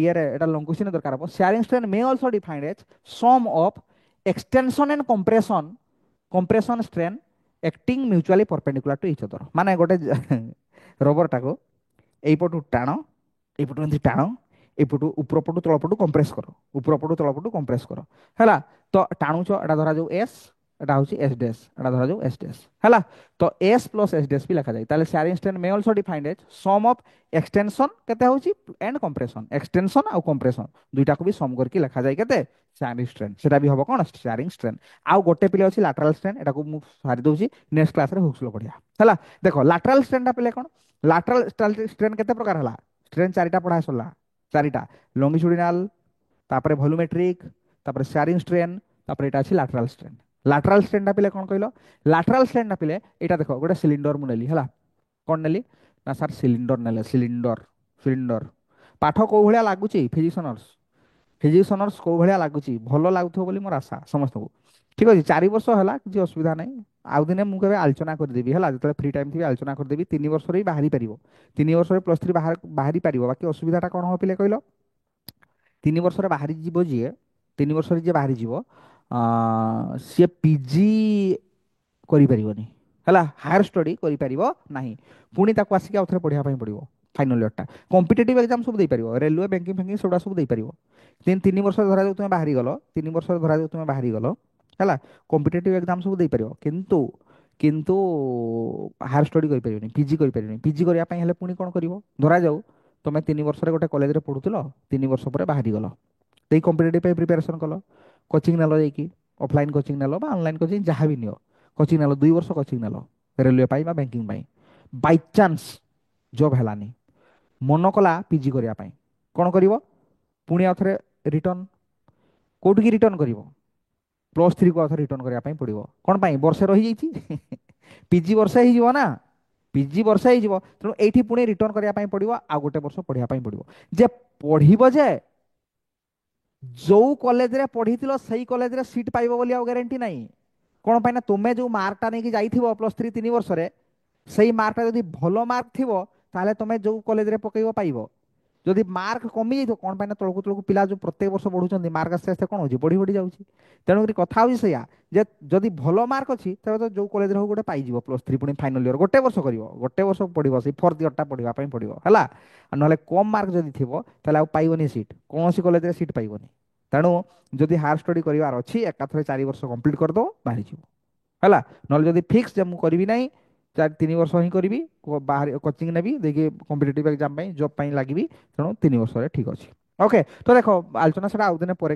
ইয়েরে এটা লং কোশ্চিন দরকার হব shearing strain may also defined as sum of extension and compression strain acting mutually perpendicular to each other মানে গোটে রবরটাকে এইপটু টাণ এইপটু এমতি টাণ এইপটু উপর পটু তল পটু কম্প্রেস কর উপর পটু তল পটু কম্প্রেস কর হেলা তো টাণুছ এটা ধরা যাও এস এটা হচ্ছে এস ড্যাশ এটা ধরা যাও এস ড্যাশ হেলা তো এস প্লস এস ড্যাশ বি লেখা যায় তাহলে shearing strain may also defined as sum of extension কেতে হচ্ছে এন্ড কম্প্রেশন এক্সটেনশন আর কম্প্রেশন দুইটাকে বি সম করকি লেখা যায় কেতে শেয়ারিং স্ট্রেন সেটা বি হব কোন শেয়ারিং স্ট্রেন আউ গোটে পিলে আছে ল্যাটেরাল স্ট্রেন এটাকে মু সারি দউছি নেক্সট ক্লাস রে হুকসলো পড়িয়া হেলা দেখো ল্যাটেরাল স্ট্রেনটা পিলে কোন ল্যাটেরাল স্ট্রেন কেতে প্রকার হলা স্ট্রেন চারিটা পড়া সরলা চারিটা লঙ্গিচুডিনাল তারপরে ভলিউমেট্রিক তারপরে শেয়ারিং স্ট্রেন তারপরে এটা আছে ল্যাটেরাল স্ট্রেন ল্যাটেরাল স্ট্রেনটা পিলে কোন কইলো ল্যাটেরাল স্ট্রেনটা পিলে এটা দেখো গোটে সিলিন্ডর মু নেলি হেলা কোন নেলি না স্যার সিলিন্ডর নেলে সিলিন্ডর পাঠ কোউ ভଳିଆ লাগুচি ফিজিক্স ଅନର୍ସ କୋଉ ଭଳିଆ ଲାଗୁଛି ଭଲ ଲାଗୁଥିବ ବୋଲି ମୋର ଆଶା ସମସ୍ତଙ୍କୁ ଠିକ ଅଛି 4 ବର୍ଷ ହେଲା କିଛି ଅସୁବିଧା ନାହିଁ ଆଉ ଦିନେ ମୁଁ କେବେ ଆଲୋଚନା କରିଦେବି ହେଲା ଯେତେବେଳେ ଫ୍ରି ଟାଇମ୍ ଥିବି ଆଲୋଚନା କରିଦେବି 3 ବର୍ଷରେ ବି ବାହାରି ପାରିବ 3 ବର୍ଷରେ +3 ବାହାରି ପାରିବ ବାକି ଅସୁବିଧାଟା କ'ଣ ହବ ପିଲେ କହିଲ 3 ବର୍ଷରେ ବାହାରି ଯିବ ଯିଏ 3 ବର୍ଷରେ ଯିଏ ବାହାରି ଯିବ ସିଏ ପିଜି କରିପାରିବନି ହେଲା ହାୟର ଷ୍ଟଡି କରିପାରିବ ନାହିଁ ପୁଣି ତାକୁ ଆସିକି ଆଉ ଥରେ ପଢିବା ପାଇଁ ପଡିବ ফাইনাল ইয়ারটা কম্পিটিটিভ এক্সাম সব ଦେଇପାରିବ ରେଲୱେ ବ୍ୟାଙ୍କିଂ ଫ୍ୟାଙ୍କିଂ ସେଗୁଡ଼ା ସବୁ ଦେଇପାରିବ 3 ବର୍ଷ ଧରାଯାଉ ତୁମେ ବାହାରିଗଲ 3 ବର୍ଷ ଧରାଯାଉ ତୁମେ ବାହାରିଗଲ ହେଲା କମ୍ପିଟିଟିଭ୍ ଏକ୍ସାମ୍ ସବୁ ଦେଇପାରିବ କିନ୍ତୁ କିନ୍ତୁ ହାୟର ଷ୍ଟଡି କରିପାରିବନି ପିଜି କରିପାରିବନି ପିଜି କରିବା ପାଇଁ ହେଲେ ପୁଣି କ'ଣ କରିବ ଧରାଯାଉ तुम 3 वर्ष गोटे कॉलेज रे पढ़ुल 3 वर्ष पर बाहरी गल देई कॉम्पिटिटिव प्रिपरेशन कल कोचिंग नेल जाइकी ऑफलाइन कोचिंग नेल बा ऑनलाइन कोचिंग जहाँ भी नियो कोचिंग नेल 2 वर्ष कोचिंग नेल रेलवे पाई बा बैंकिंग पाई बाय चांस जॉब हेलानी मन कला पीजी करिया पाई कोन करिवो पुणी आउथरे रिटर्न कोठकी रिटर्न करिवो +3 को आउथरे रिटर्न करिया पाई पड़िवो कोन पाई वर्षे रही जाईची पीजी वर्षे ही जीवो ना पीजी वर्षे ही जीवो तेणु एठी पुणी रिटर्न करिया पाई पड़िवो आ गोटे वर्ष पढ़िया पाई पड़िवो जे पढ़िबो जे जो कॉलेज रे पढ़ी सही कॉलेज रे सीट पाइबो बोली आ ग्यारंटी नहीं कौन पाई ना तुम्हें जो मार्कटा नहीं जाइथिबो +3 3 वर्ष रे सही मार्कटा जदि भलो मार्क थिबो ताहले तुम्हें जो कॉलेज रे पकेइबो पाइबो जदि मार्क कमी जाइथो कौन पाई ना तळकु तळकु पिला जो प्रत्येक वर्ष बढ़ुचंदी मार्क आस्ते आस्ते कोन होची बढ़ी बढ़ी जाउची तेणु करी कथा होची सैया जे जदि भलो मार्क अछि तबे तो जो कॉलेज रे हो गोटे पाइजिबो +3 पुणी फाइनल ईयर गोटे वर्ष करिवो गोटे वर्ष पढ़िबो से 4th ईयर टा पढ़िबा पई पड़िबो हला नले कम मार्क जदि थिबो ताहले आ पाइबोनी सीट कोनोसी कॉलेज रे सीट पाइबोनी तेणु जदि हायर स्टडी करिवार अछि एकाथरे 4 वर्ष कंप्लीट कर दो बाहरी जिवो हला नले जदि फिक्स जे मु करबी नाही 3 वर्ष ही करी बाहर कोचिंग नेबी देखिए कॉम्पिटिटिव एग्जाम पे जॉब पे लगी तेणु 3 वर्ष ठीक अच्छे ओके तो देखो आलोचना से आउ दिन पर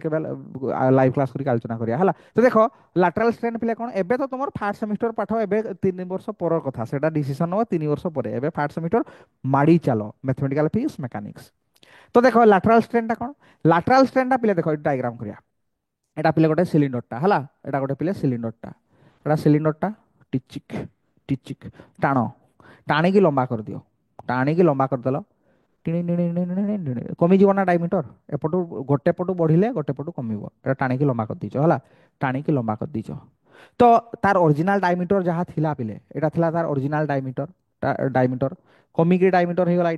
लाइव क्लास करके आलोचना करिया हला तो देखो लैटरल स्ट्रेन पिले कोन एबे तो तुमर फास्ट सेमिस्टर पाठ एबे 3 वर्ष पर कथा सेटा डिसीजन हो 3 वर्ष पर एबे फास्ट सेमिस्टर माड़ी चलो मैथमेटिकल फिजिक्स मैकेनिक्स तो देखो लैटरल स्ट्रेन टा कोन लैटरल स्ट्रेन टा पिले देखो डायग्राम करिया एटा पिले गोटे सिलिंडर टा हला एटा गोटे पिले सिलिंडर टा एटा सिलिंडर टा टिचिक टिचिक टाण टाणी लंबा कर दियो टाणी लंबा करदेल कमिज ना डायमीटर एपटू गोटे पटू बढ़िले गोटे पटू कमिब एटा टाणी लंबा कर दीच है टाणी लंबा कर दीच तो तार ओरिजिनल डायमीटर जहाँ थिला पिले एटा थिला तार ओरिजिनल डायमीटर डायमीटर कमिकी डायमीटर हो गला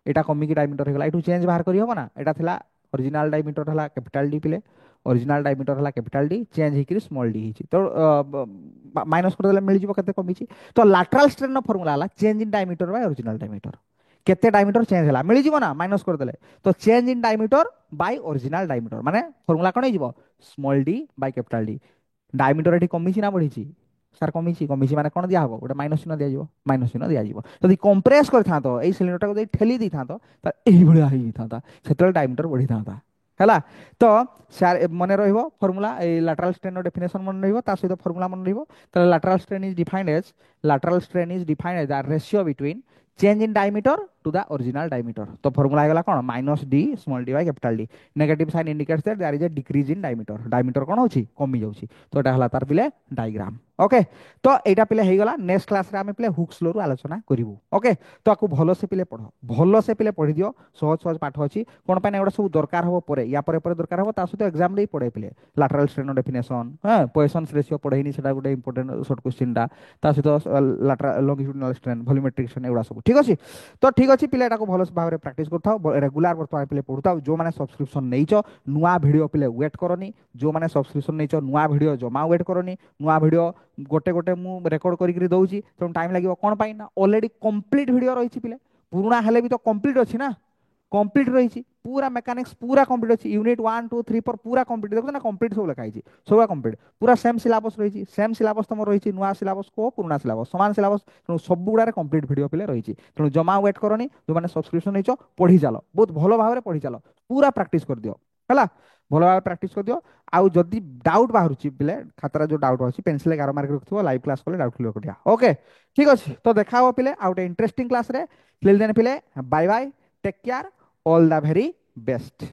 एटा कमिकी डायमीटर हो गला एटू चेंज बाहर करी हबो ना एटा थिला ओरिजिनल डायमीटर हला कैपिटल डी पिले ओरिजिनल डायमीटर हला कैपिटल डी चेंज होकर स्मॉल डी हिची तो माइनस कर देले मिल जिवो केते कमिची तो लैटरल स्ट्रेन फार्मूला हला change in diameter by original diameter केते डायमीटर चेंज हला मिल जिवो ना माइनस कर देले तो change in diameter by original diameter माने फार्मूला कोन हिजिवो small D by capital D diameter एठी कमिची ना बढ़ीची सर कमिची कमिची माने कोन दिया हबो गोटे माइनस चिन्ह दिया जिवो माइनस चिन्ह दिया जिवो यदि कंप्रेस करथांतो एई सिलिंडर टाको ठेली दैथांतो त एही भलिया होई थांता सेतल डायमीटर बढ़ी थांता हैला तो मन रहिबो फार्मूला ए लैटरल स्ट्रेन रो डेफिनेशन मन रहिबो ता सहित फार्मूला मन रहिबो तो lateral strain is defined as the ratio between change in diameter to the original diameter तो फार्मूला हैगला कोन minus D small D by capital D negative sign indicates that there is a decrease in diameter diameter कोन होची कमी जाउची तो एटा हला तार पिले डायग्राम ओके तो एटा पिले हेगला नेक्स्ट क्लास रे आमे पिले हुक्स लॉ रो आलोचना करिवु ओके तो आकु भलो से पिले पढो भलो से पिले पढि दियो सहज सहज पाठ अछि कोन पाने एडा सब दरकार हबो परे या परे दरकार हबो ता सहित एग्जाम रे पढे पिले लैटरल स्ट्रेन डेफिनेशन हां पोइसन्स रेशियो पढेनी सेटा गुटे इंपोर्टेंट शॉर्ट क्वेश्चन दा ता सहित lateral longitudinal strain volumetric strain एडा सब ठीक अछि तो ठीक अछि पिले एटा को भलो से भाबरे प्रैक्टिस करथाओ रेगुलर वर्तमान पिले पढुताओ जो माने सब्सक्रिप्शन नैचो नुआ वीडियो पिले वेट करनी जो माने सब्सक्रिप्शन नैचो नुआ वीडियो जमा वेट करनी नुआ वीडियो गोटे गोटे मु रेकॉर्ड करी दउची तो टाइम लागिवो कोन पाई ना ऑलरेडी कंप्लीट वीडियो रहिछि पिले पुराना हेले भी तो कंप्लीट अछि ना कंप्लीट रहिछि पूरा मैकेनिक्स पूरा कंप्लीट अछि यूनिट 1 2 3 4 पूरा कंप्लीट देखो ना कंप्लीट सब लिखा हिछि सब कंप्लीट पूरा सेम सिलेबस रहिछि सेम सिलेबस तम रहिछि नुआ सिलेबस को पुराना सिलेबस समान सिलेबस तेणु सब गुडा रे कंप्लीट वीडियो पिले रहिछि तेणु जमा वेट करनी जो माने सब्सक्रिप्शन नैचो पढी चलो बहुत भलो भाबरे पढी चलो पूरा प्रैक्टिस कर दियो हला भलो भाबरे प्रैक्टिस कर दियो आउ जदी डाउट बाहरुछि पिले खातारा जो डाउट अछि पेंसिल 11 मार्क रखथिबो लाइव क्लास कोले डाउट क्लियर करिया ओके ठीक अछि तो देखाओ पिले आउटे इंटरेस्टिंग क्लास रे फिल देन पिले bye bye take care all the very best